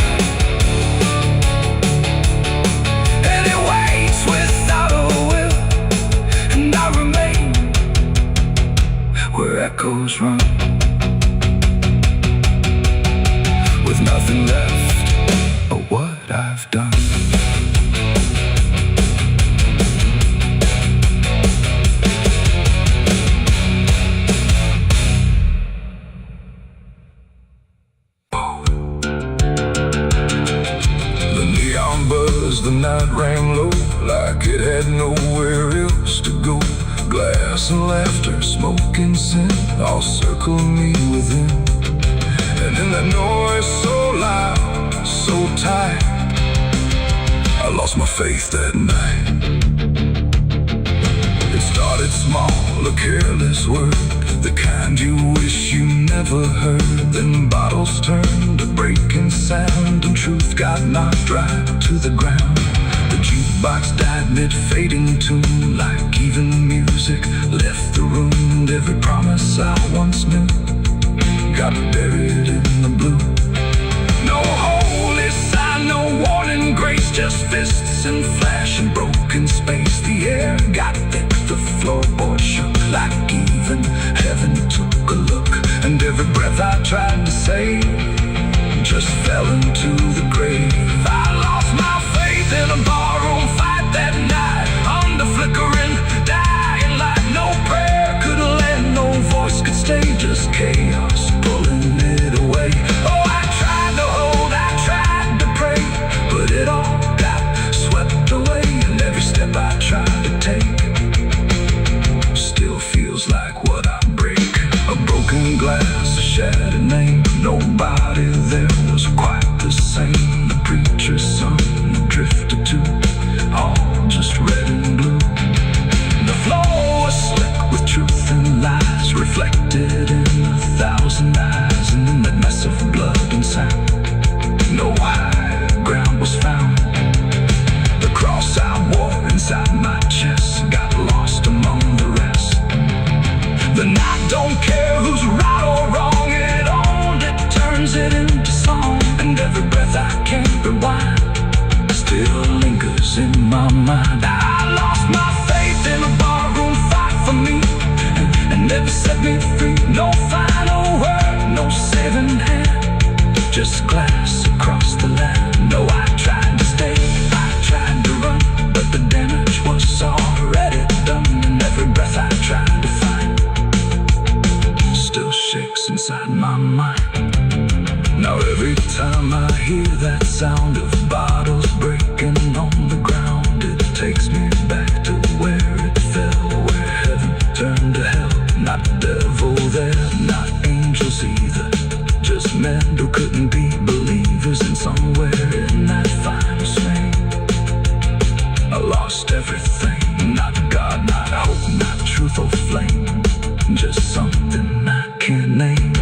S1: and it waits without a will. And I remain where echoes run, with nothing left of what I've done.
S2: It had nowhere else to go. Glass and laughter, smoke and sin all circle me within. And in that noise so loud, so tight, I lost my faith that night. It started small, a careless word, the kind you wish you never heard. Then bottles turned to breaking sound, and truth got knocked right to the ground. The jukebox died mid-fading tune, like even music left the room. And every promise I once knew got buried in the blue. No holy sign, no warning grace, just fists and flash and broken space. The air got thick, the floorboard shook, like even heaven took a look. And every breath I tried to save just fell into the grave. I lost my faith in a barroom fight that night, under flickering, dying light. No prayer could land, no voice could stay, just chaos pulling it away. Oh, I tried to hold, I tried to pray, but it all got swept away. And every step I tried to take still feels like what I break. A broken glass, a shattered name, nobody there was quite the same. The preacher's son drifted too, all just red and blue. The floor was slick with truth and lies, reflected in 1,000 eyes. And in that mess of blood and sound, no high ground was found. The cross I wore inside my chest got lost among the rest. The night don't care who's right or wrong, it owned it, turns it into song. And every breath I can't rewind still lingers in my mind. I lost my faith in a barroom fight for me, and never set me free. No final word, no saving hand, just glass across the land. No, I tried to stay, I tried to run, but the damage was already done. And every breath I tried to find still shakes inside my mind. Now every time I hear that sound of bottles breaking on the ground, it takes me back to where it fell, where heaven turned to hell. Not devil there, not angels either, just men who couldn't be believers. And somewhere in that final swing, I lost everything. Not God, not hope, not truth or flame, just something I can't name.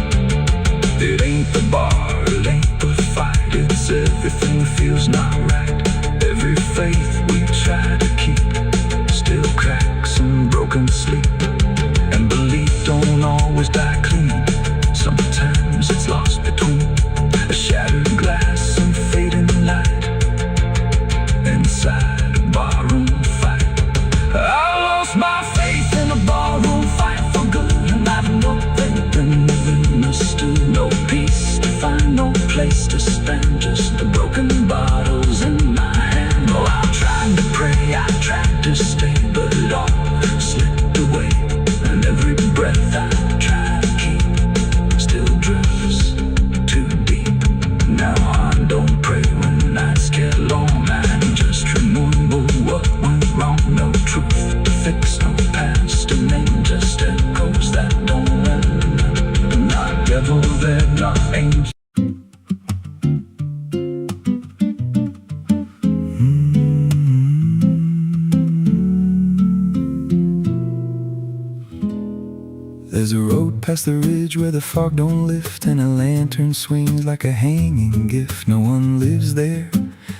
S2: It ain't the bar, it ain't the fight, it's everything that feels not right. Every faith we try to keep still cracks and broken sleep. And belief don't always die clean, sometimes it's lost between a shattered glass and fading light inside a barroom fight. I lost my faith in a barroom fight for good, and I've nothing been misunderstood. No peace to find, no place to stand, just the broken bottles in my hand. Oh, I tried to pray, I tried to stay, but it all slipped away. And every breath I try to keep still drifts too deep. Now I don't pray when nights get long, I just remember what went wrong. No truth to fix, no past to name, just echoes that don't end. Not devil there, not angel. There's a road past the ridge where the fog don't lift, and a lantern swings like a hanging gift. No one lives there,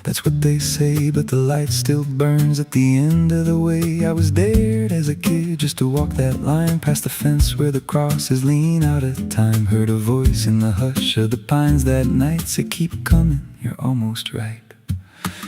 S2: that's what they say, but the light still burns at the end of the way. I was dared as a kid just to walk that line, past the fence where the crosses lean out of time. Heard a voice in the hush of the pines that night say, keep coming, you're almost right.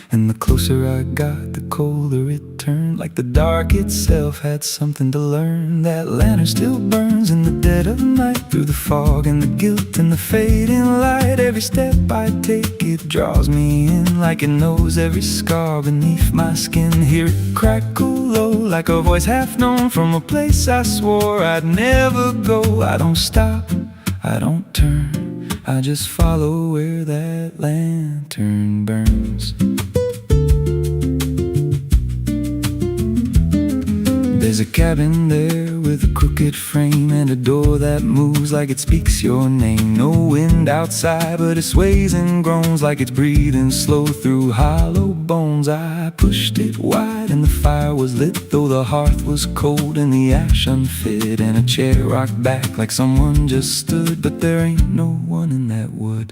S2: And the closer I got, the colder it turned, like the dark itself had something to learn. That lantern still burns in the dead of night, through the fog and the guilt and the fading light. Every step I take, it draws me in, like it knows every scar beneath my skin. Hear it crackle low, like a voice half known from a place I swore I'd never go. I don't stop, I don't turn, I just follow where that lantern burns.
S3: There's a cabin there with a crooked frame and a door that moves like it speaks your name. No wind outside, but it sways and groans like it's breathing slow through hollow bones. I pushed it wide and the fire was lit, though the hearth was cold and the ash unfit, and a chair rocked back like someone just stood. But there ain't no one in that wood.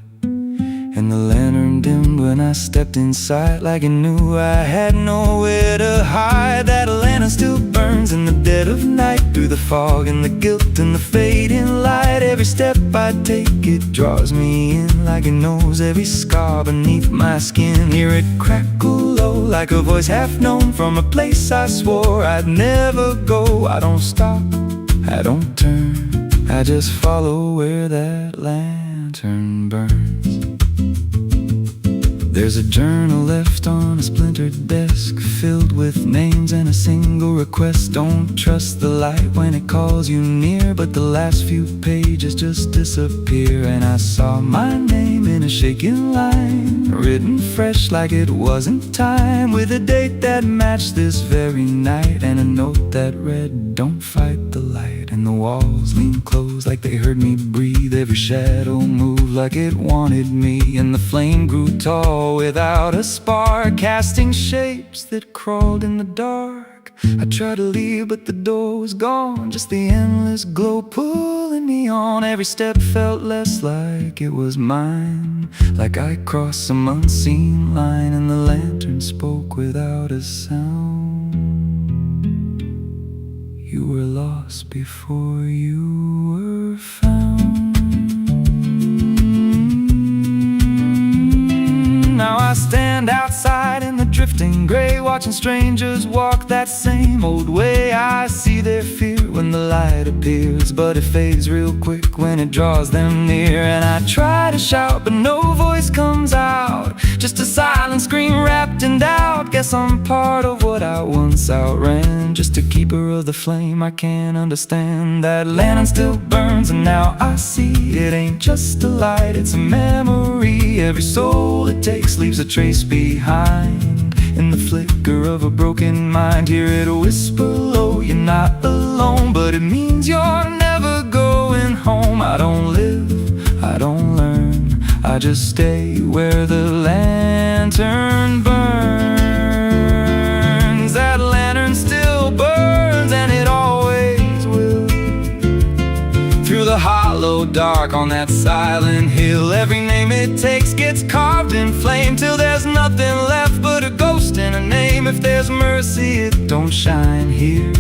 S3: And the lantern dimmed when I stepped inside, like it knew I had nowhere to hide. That lantern still burns in the dead of night, through the fog and the guilt and the fading light. Every step I take, it draws me in, like it knows every scar beneath my skin. Hear it crackle low, like a voice half known from a place I swore I'd never go. I don't stop, I don't turn, I just follow where that lantern burns. There's a journal left on a splintered desk, filled with names and a single request. Don't trust the light when it calls you near, but the last few pages just disappear. And I saw my name in a shaking line, written fresh like it wasn't time, with a date that matched this very night, and a note that read, don't fight the light. And the walls leaned close like they heard me breathe, every shadow moved like it wanted me, and the flame grew tall without a spark, casting shapes that crawled in the dark. I tried to leave, but the door was gone, just the endless glow pulling me on. Every step felt less like it was mine, like I crossed some unseen line, and the lantern spoke without a sound. You were lost before you were found. Now I stand outside in the drifting gray, watching strangers walk that same old way. I see their fear when the light appears, but it fades real quick when it draws them near. And I try to shout, but no voice comes out, just a silent scream wrapped in doubt. Guess I'm part of what I once outran, just a keeper of the flame I can't understand. That lantern still burns, and now I see it ain't just a light, it's a memory. Every soul it takes leaves a trace behind, in the flicker of a broken mind. Hear it whisper low, you're not alone, but it means you're never going home. I don't live, I don't learn, I just stay where the lantern burns. That lantern still burns, and it always will, through the hollow dark on that silent hill. Every name it takes gets carved in flame, till there's nothing left but a ghost and a name. If there's mercy, it don't shine here,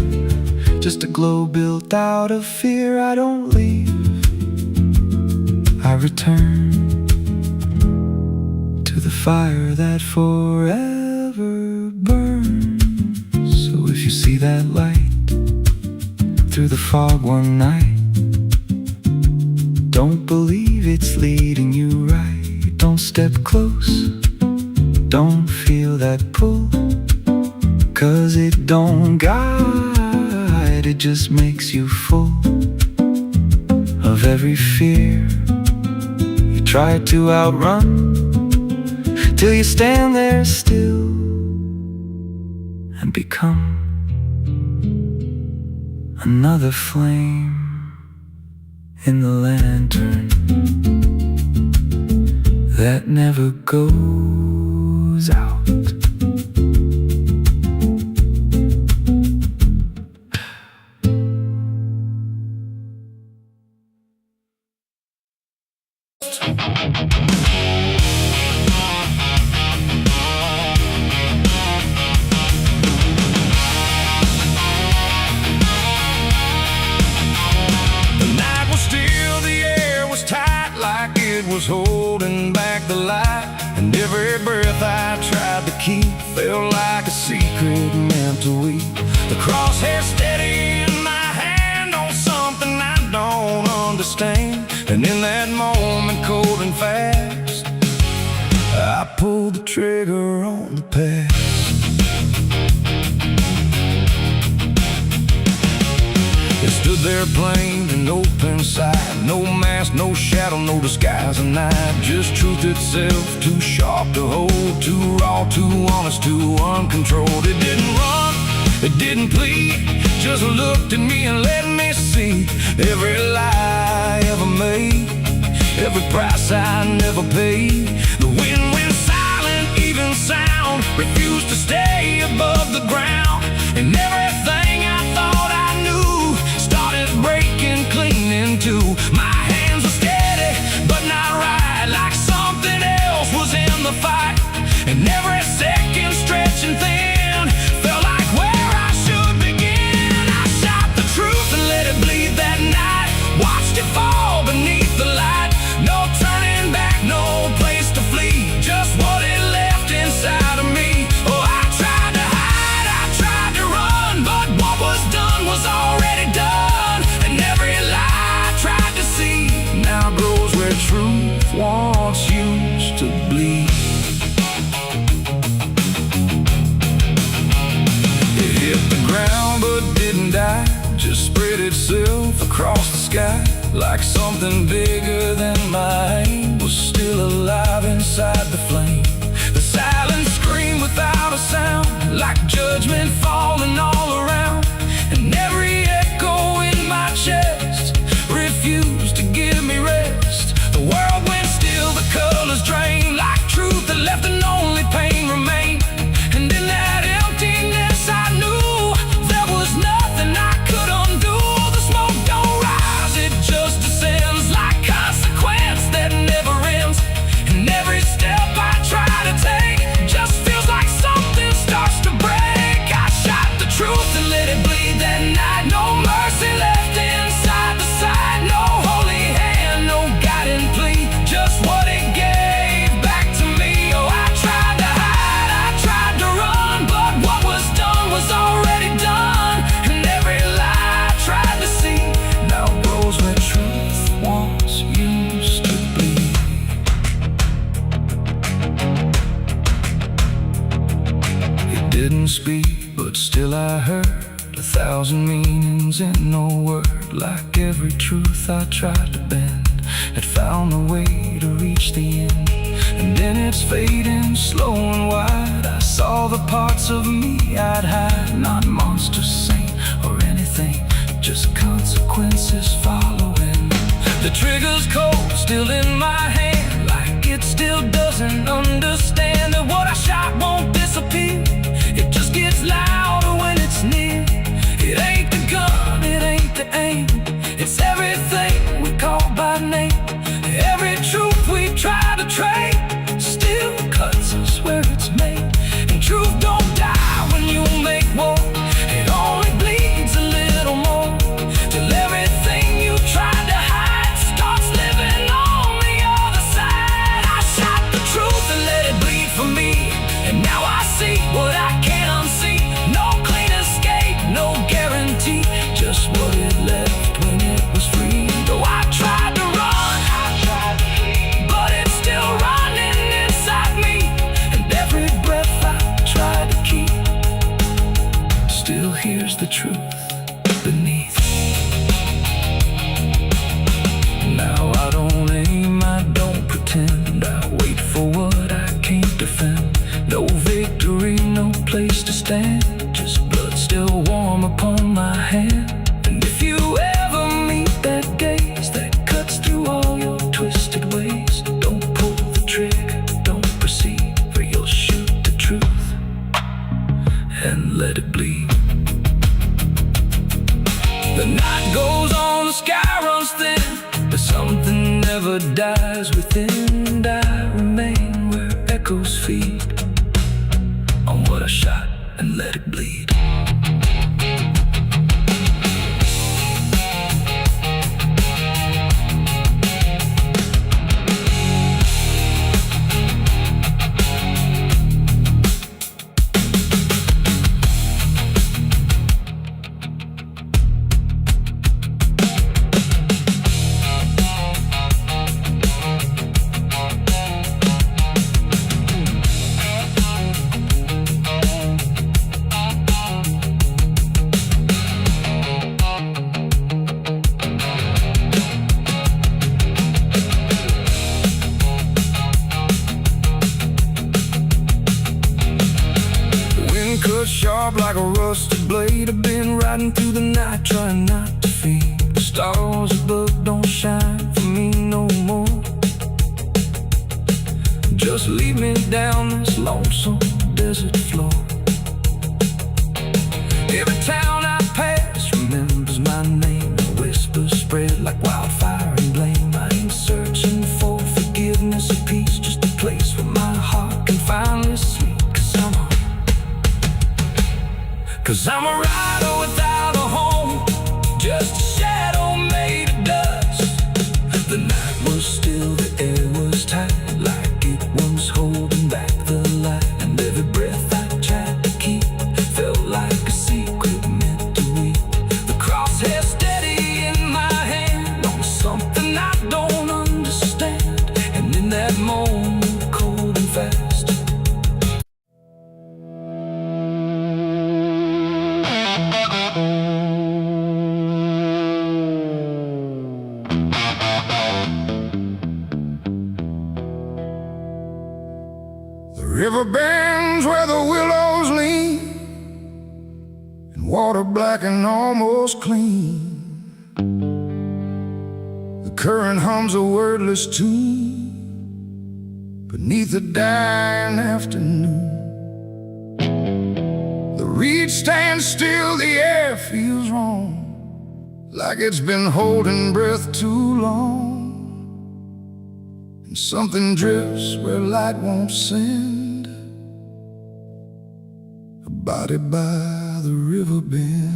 S3: just a glow built out of fear. I don't leave, I return to the fire that forever burns. So if you see that light through the fog one night, don't believe it's leading you right. Don't step close, don't feel that pull, 'cause it don't guide, it just makes you full of every fear you try to outrun, till you stand there still and become another flame in the lantern that never goes out.
S1: Was holding back the light, and every breath I tried to keep felt like a secret meant to weep. The crosshair steady in my hand on something I don't understand, and in that moment, cold and fast, I pulled the trigger on the past. It stood there plain and open sight, no mask, no shadow, no disguise, and night, just truth itself, too sharp to hold, too raw, too honest, too uncontrolled. It didn't run,
S3: It didn't plead, just looked at me and let me see every lie I ever made, every price I never paid. The wind went silent, even sound refused to stay above the ground. And everything I thought I knew started breaking clean in two. My hands were steady, but not right, like something else was in the fight. And every second stretching thin felt like where I should begin. I shot the truth and let it bleed that night, watched it fall beneath the light. No turning back, no place to flee, just what it left inside of me. Oh, I tried to hide, I tried to run, but what was done was already done. And every lie I tried to see now grows where truth once used to bleed. It hit the ground but didn't die, just spread itself across the sky, like something bigger than my aim was still alive inside the flame. The silent scream without a sound, like judgment falling all around. And every echo in my chest refused to give me rest. The world went still, the colors drained, like truth that left and only pain remained. And in that emptiness I knew there was nothing I could undo. The smoke don't rise, it just descends, like consequence that never ends. And every step I try to take just feels like something starts to break. I shot the truth and let it bleed that night. No mercy left inside the side, no holy hand, no guiding plea, just what it gave back to me. Oh, I tried to hide, I tried to run, but what was done was already done. And every lie I tried to see now grows where truth once used to bleed. It didn't speak, but still I heard 1,000 meanings in no word. Like every truth I tried to bend had found a way to reach the end. And in its fading, slow and wide, I saw the parts of me I'd hide. Not monster, saint, or anything, just consequences following. The trigger's cold, still in my hand, like it still doesn't understand that what I shot won't disappear. It just gets louder when it's near. It ain't the gun, it ain't the aim, it's everything we call by name. Every truth we try to trade still cuts us where it's made. And truth don't die when you make war, it only bleeds a little more, till everything you tried to hide starts living on the other side. I shot the truth and let it bleed for me, and now I see what I can't unsee. No clean escape, no guarantee, just what it left when it was free. Though I tried to run, but it's still running inside me. And every breath I try to keep still hears the truth beneath. Now I don't aim, I don't pretend, I wait for what I can't defend. No victory, no place to stand, just blood still warm upon my hand. And if you ever meet that gaze that cuts through all your twisted ways, don't pull the trigger, don't proceed, for you'll shoot the truth and let it bleed. The night goes on, the sky runs thin, but something never dies within. And I remain where echoes feed on what I shot and let it bleed. sharp like a rusted blade. riding through the night, trying not to feel the stars above don't shine for me no more. Just lead me down this lonesome desert floor. Every town I pass remembers my name, and whispers spread like wildfire and blame. I ain't searching for forgiveness or peace, just a place where my heart can finally sleep. Cause I'm a rider without a home, just a shadow made of dust. The night was still, the air was tight, like it was holding back the light. And every breath I tried to keep felt like a secret meant to weep. The crosshair steady in my hand on something I don't understand. And in that moment, cold and fast,
S2: river bends where the willows lean, and water black and almost clean. The current hums a wordless tune beneath the dying afternoon. The reed stands still, the air feels wrong, like it's been holding breath too long. And something drifts where light won't send, a body by the river bend.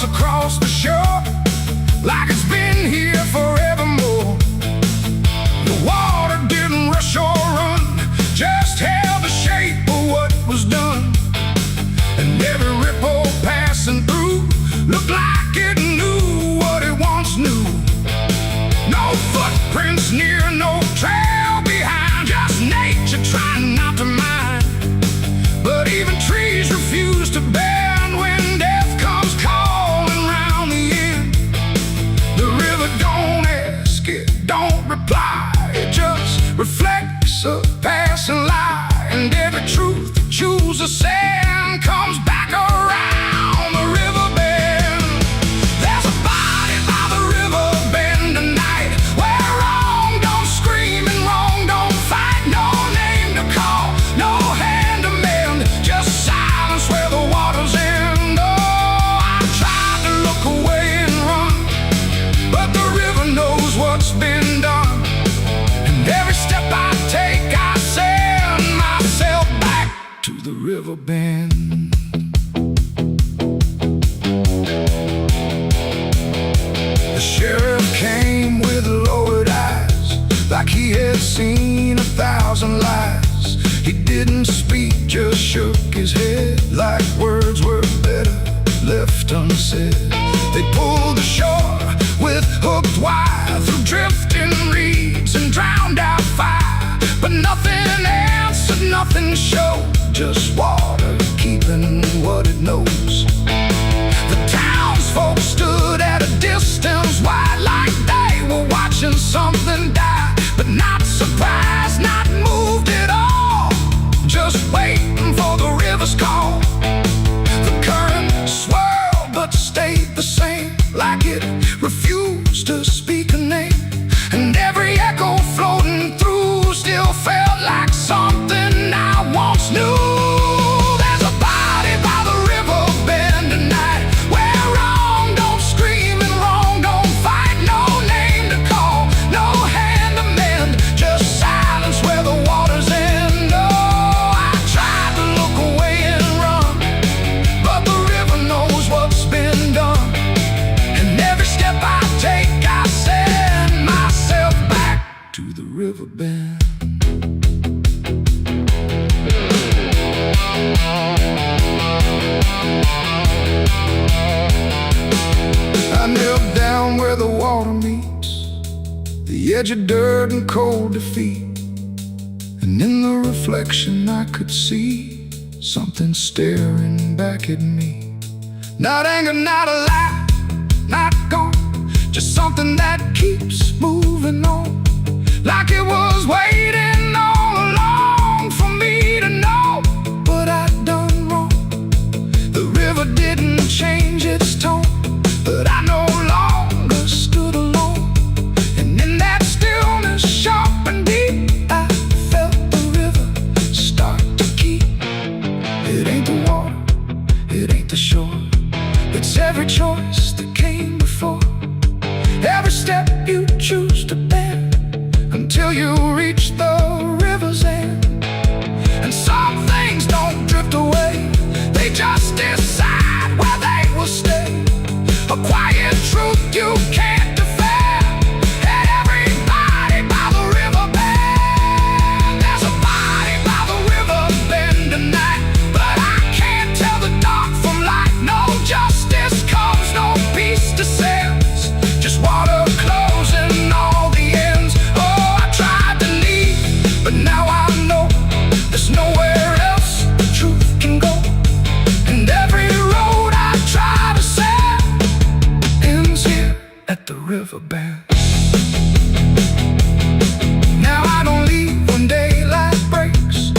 S2: Across the shore, like it's been here forevermore. The water didn't rush or run, just held the shape of what was done. And every ripple passing through looked like it knew what it once knew. No footprints near, no trail behind, just nature trying not to mind. But even trees refuse to bend when death comes calling round the end. The river don't ask, it don't reply, it just reflects a passing lie. And every truth that chooses sand comes back around the river bend. There's a body by the river bend tonight, where wrong don't scream and wrong don't fight. No name to call, no hand to mend, just silence where the waters end. Oh, I tried to look away and run, but the river knows what's been done. And every step I take, I send myself back to the river bend. The sheriff came with lowered eyes, like he had seen 1,000 lies. He didn't speak, just shook his head, like words were better left unsaid. They pulled ashore with hooked wire through drifting reeds and drowned out fire. But nothing answered, nothing showed, just water keeping what it knows. The townsfolk stood at a distance wide, like they were watching something die. But not surprised, not moved at all, just waiting for the river's call. The current swirled but stayed the same, like it refused to speak a name. And every echo floating through still felt like something I once knew. There's a body by the river bend where the water meets the edge of dirt and cold defeat. And in the reflection I could see something staring back at me. Not anger, not a lie, not gone, just something that keeps moving on, like it was waiting all along for me to know what I'd done wrong. The river didn't change its tone, but I no longer stood alone. And in that stillness, sharp and deep, I felt the river start to keep. It ain't the water, it ain't the shore, it's every choice that came before, every step you choose to bear, until you reach the river's end. And some things don't drift away, they just decide where they will stay. A quiet truth you can't defend. And everybody by the river bend. There's a body by the river bend tonight, but I can't tell the dark from light. No justice comes, no peace descends, just water closing all the ends. Oh, I tried to leave, but now I know there's nowhere else the truth can go. And every road I try to set ends here at the river bend. Now I don't leave when daylight breaks,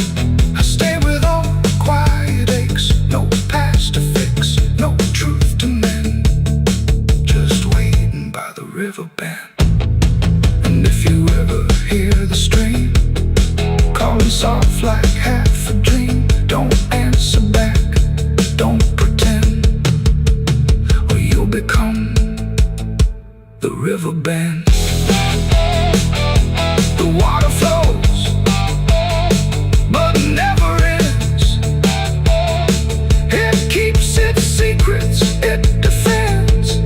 S2: I stay with all the quiet aches. No past to fix, no truth to mend, just waiting by the river bend. And if you ever hear the stream calling soft like half a dream, don't answer back, don't pretend, or you'll become the river bend. The water flows, but never ends. It keeps its secrets, it defends.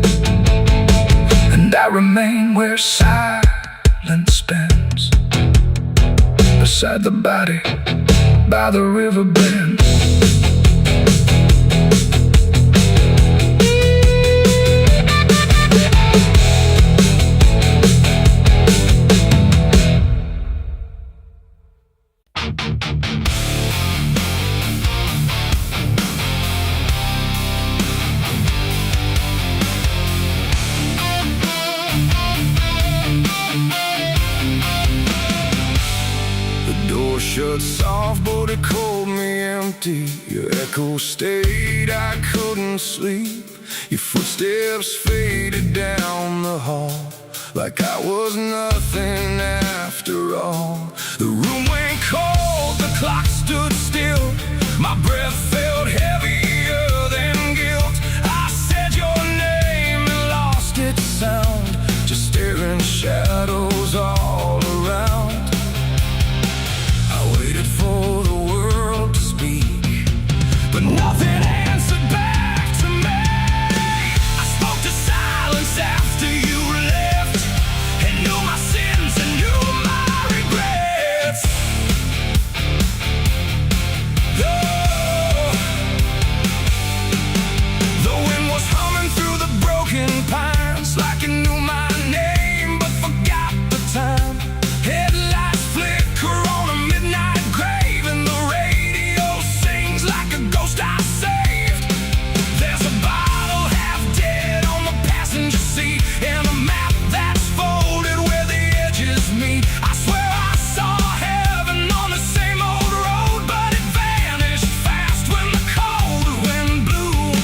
S2: And I remain where silence spends, beside the body by the river bend. Shut soft, but it called me empty. Your echo stayed, I couldn't sleep. Your footsteps faded down the hall, like I was nothing after all. The room went cold, the clock stood still. My breath felt heavier than guilt. I said your name and lost its sound, just staring shadows all around. For the world to speak, but nothing answered back to me. I spoke to silence after you left, and knew my sins and knew my regrets. The wind was humming through the broken pines, like it knew my name but forgot the time. Headlights flicker on a midnight grave, and the radio sings like a ghost I saved. There's a bottle half dead on the passenger seat, and a map that's folded where the edges meet. I swear I saw heaven on the same old road, but it vanished fast when the cold wind blew.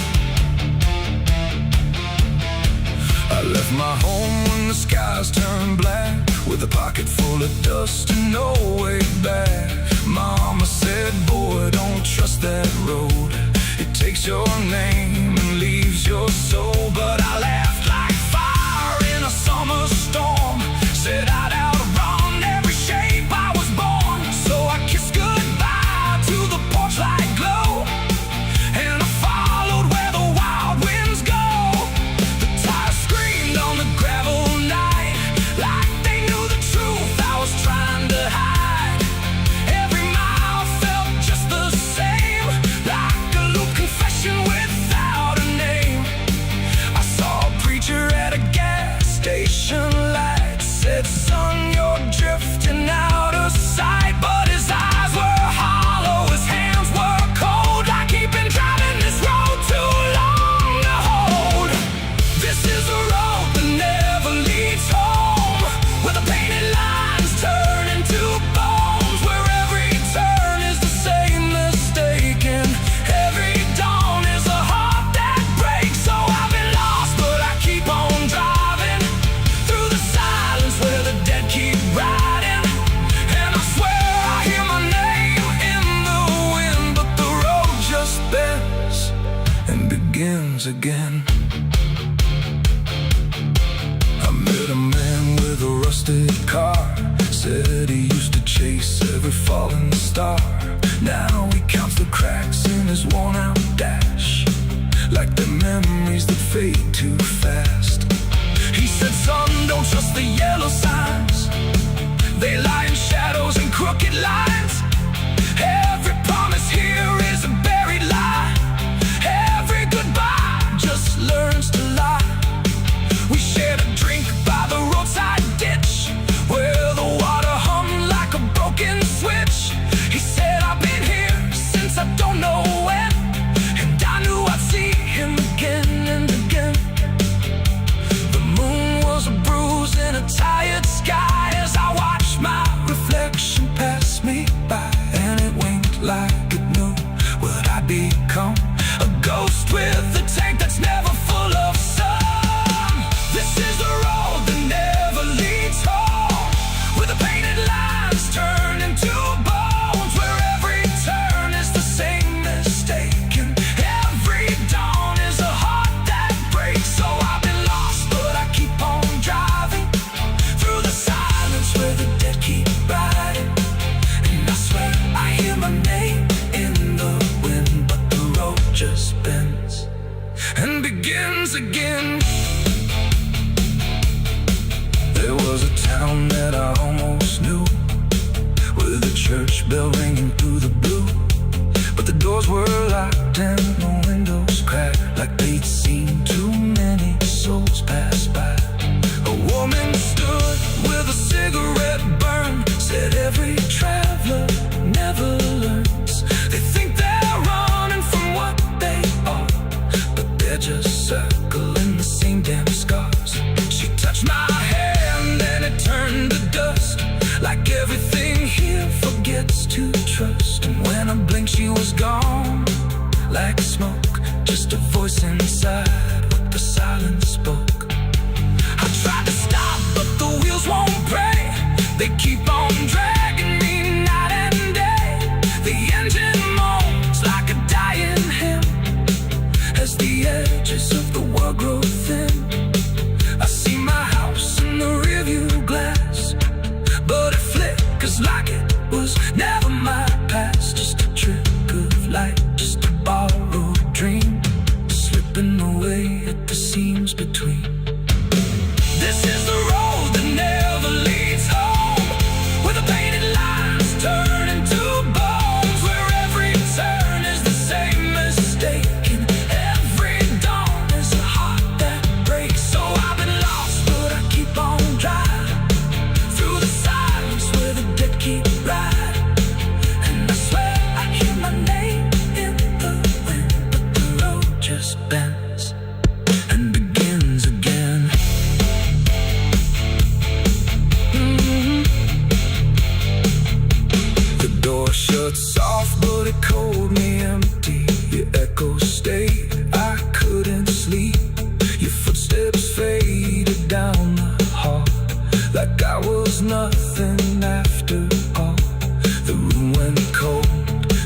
S2: I left my home when the skies turned black, with a pocket full of dust and no way back. Mama said, boy, don't trust that road, it takes your name and leaves your soul. But I laughed like fire in a summer storm, said I'd outrun every shape I was born. So I kissed goodbye to the porch light glow, and I followed where the wild winds go. The tires screamed on the gravel night, like they knew the truth I was trying to hide. Every mile felt just the same, like a loop confession without a name.
S3: said he used to chase every falling star. Now he counts the cracks in his worn-out dash, like the memories that fade too fast. He said, son, don't trust the yellow signs. They lie in shadows and crooked lines. Every promise here is a buried lie. Every goodbye just learns to lie. We shared a drink by the roadside ditch, where the water hummed like a broken switch. He said, I've been here since I don't know when, and I knew I'd see him again and again. The moon was a bruise in a tired sky as I watched my reflection pass me by, and it winked like it knew what I'd become, a ghost with a tank that's never full of sun. This is the road that never leads home, where the painted lines turn into bones, where every turn is the same mistake, and every dawn is a heart that breaks. So I've been lost, but I keep on driving through the silence where the dead keep riding. And I swear I hear my name in the wind, but the road just bends and begins again. There was a town that I almost knew, with a church bell ringing through the blue, but the doors were locked and the windows cracked, like they'd seen too many souls pass by. A woman stood with a cigarette burn, said every traveler never learns. They think they're running from what they are, but they're just circling the same damn scars. She touched my hand and it turned to dust, like everything here forgets to trust. And when I blinked she was gone, like smoke, just a voice inside what the silence spoke. I tried to stop but the wheels won't break, they keep on dragging me night and day. The engine moans like a dying hymn as the edges of the world grow thin. I see my house in the rearview glass, but it flickers like it was never my past. Just a trick of light, just a borrowed dream, slipping away at the seams between. This is the road that never leads home, where the painted lines turn into bones, where every turn is the same mistake, and every dawn is a heart that breaks. So I've been lost, but I keep on driving through the silence where the dead keep riding. And I swear I hear my name in the wind, but the road just bends and begins again. The door shut soft, but it cold me empty. Your echo stayed, I couldn't sleep. Your footsteps faded down the hall, like I was nothing after all. The room went cold,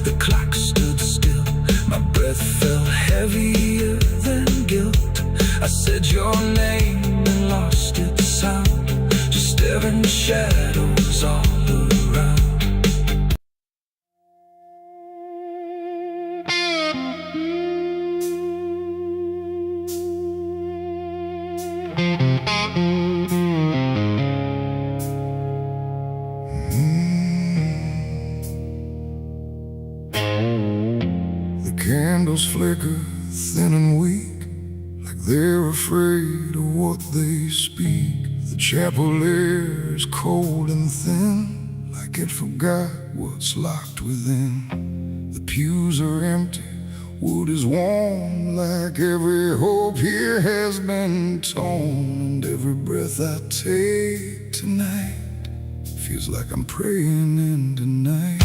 S3: the clock stood still. My breath felt heavier than guilt. I said your name and lost its sound, just staring shadows all around.
S2: The candles flicker thin and weak, like they're afraid of what they speak. The chapel air is cold and thin, like it forgot what's locked within. The pews are empty, wood is warm, like every hope here has been torn. And every breath I take tonight feels like I'm praying into night.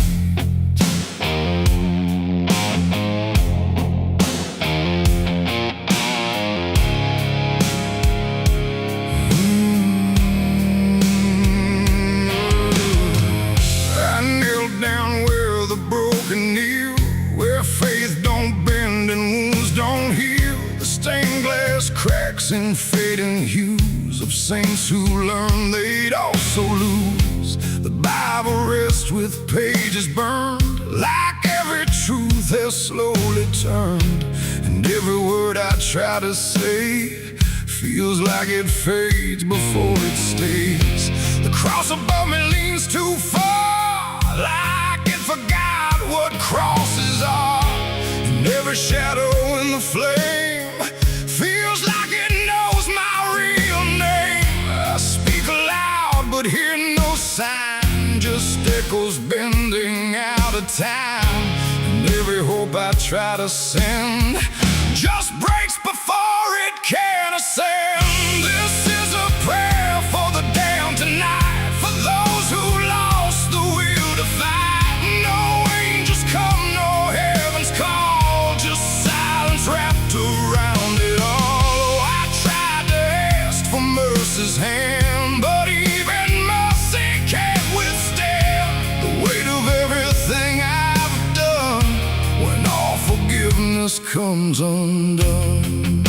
S2: I knelt down where the broken kneel, where faith don't bend and wounds don't heal. The stained glass cracks and fading hues of saints who learned they'd also lose.
S1: nails. The Bible rests with pages burned. Like every truth has slowly turned, and every word I try to say feels like it fades before it stays. The cross above me leans too far, like it forgot what crosses are. And every shadow in the flame feels like it knows my real name. I speak aloud but hear no sign, just echoes bending out of time. And every hope I try to send just breaks before it can ascend. This is a prayer for the damned tonight, for those who lost the will to fight. No angels come, no heaven's call, just silence wrapped around it all. Oh, I tried to ask for mercy's hand, but even mercy can't withstand the weight of everything I've done when all forgiveness comes undone.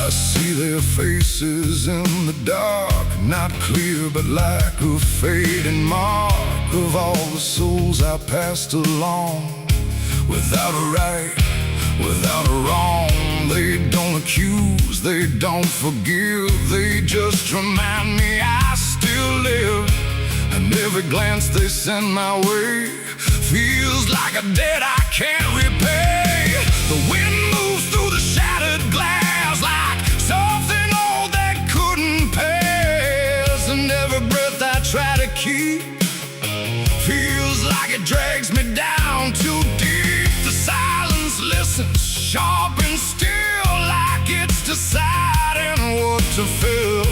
S1: I see their faces in the dark, not clear but like a fading mark of all the souls I passed along. Without a right, without a wrong, they don't accuse, they don't forgive, they just remind me I still live. And every glance they send my way feels like a debt I can't repay. The wind moves through the shattered glass like something old that couldn't pass. And every breath I try to keep feels like it drags me down too deep. The silence listens, sharp and still, like it's deciding what to feel.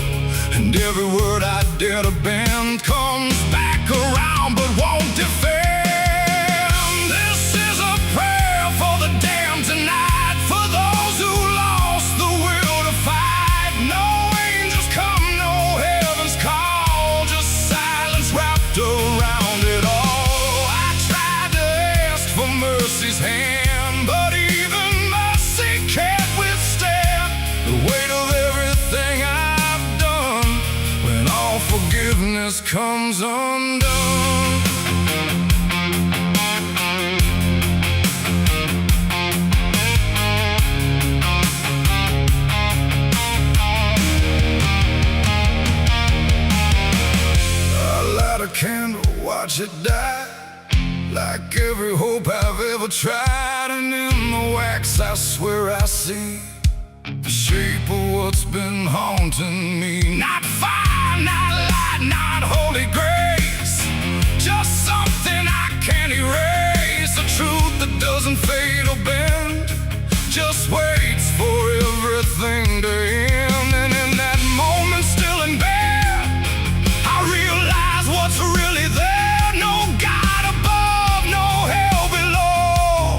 S1: And every word I dare to bend comes back around but won't defend. This is a prayer for the damned tonight, for those who lost the will to fight. No angels come, no heaven's call, just silence wrapped around it all. I tried to ask for mercy's hand, but even mercy can't withstand the weight of everything I've done when all forgiveness comes undone. I light a candle, watch it die, like every hope I've ever tried. And in the wax I swear I see the shape of what's been haunting me. Not fire, not light, not holy grace, just something I can't erase. A truth that doesn't fade or bend, just waits for everything to end. And in that moment, still in bed, I realize what's really there. No God above, no hell below,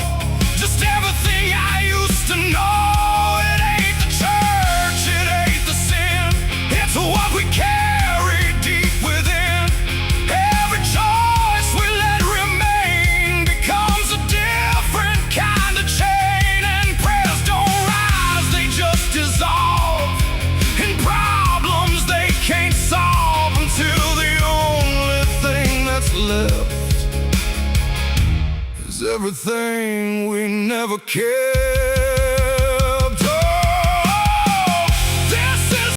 S1: just everything I used to know. It ain't the church, it ain't the sin, it's what we carry deep within. Every choice we let remain becomes a different kind of chain. And prayers don't rise, they just dissolve in problems they can't solve, until the only thing that's left is everything we never cared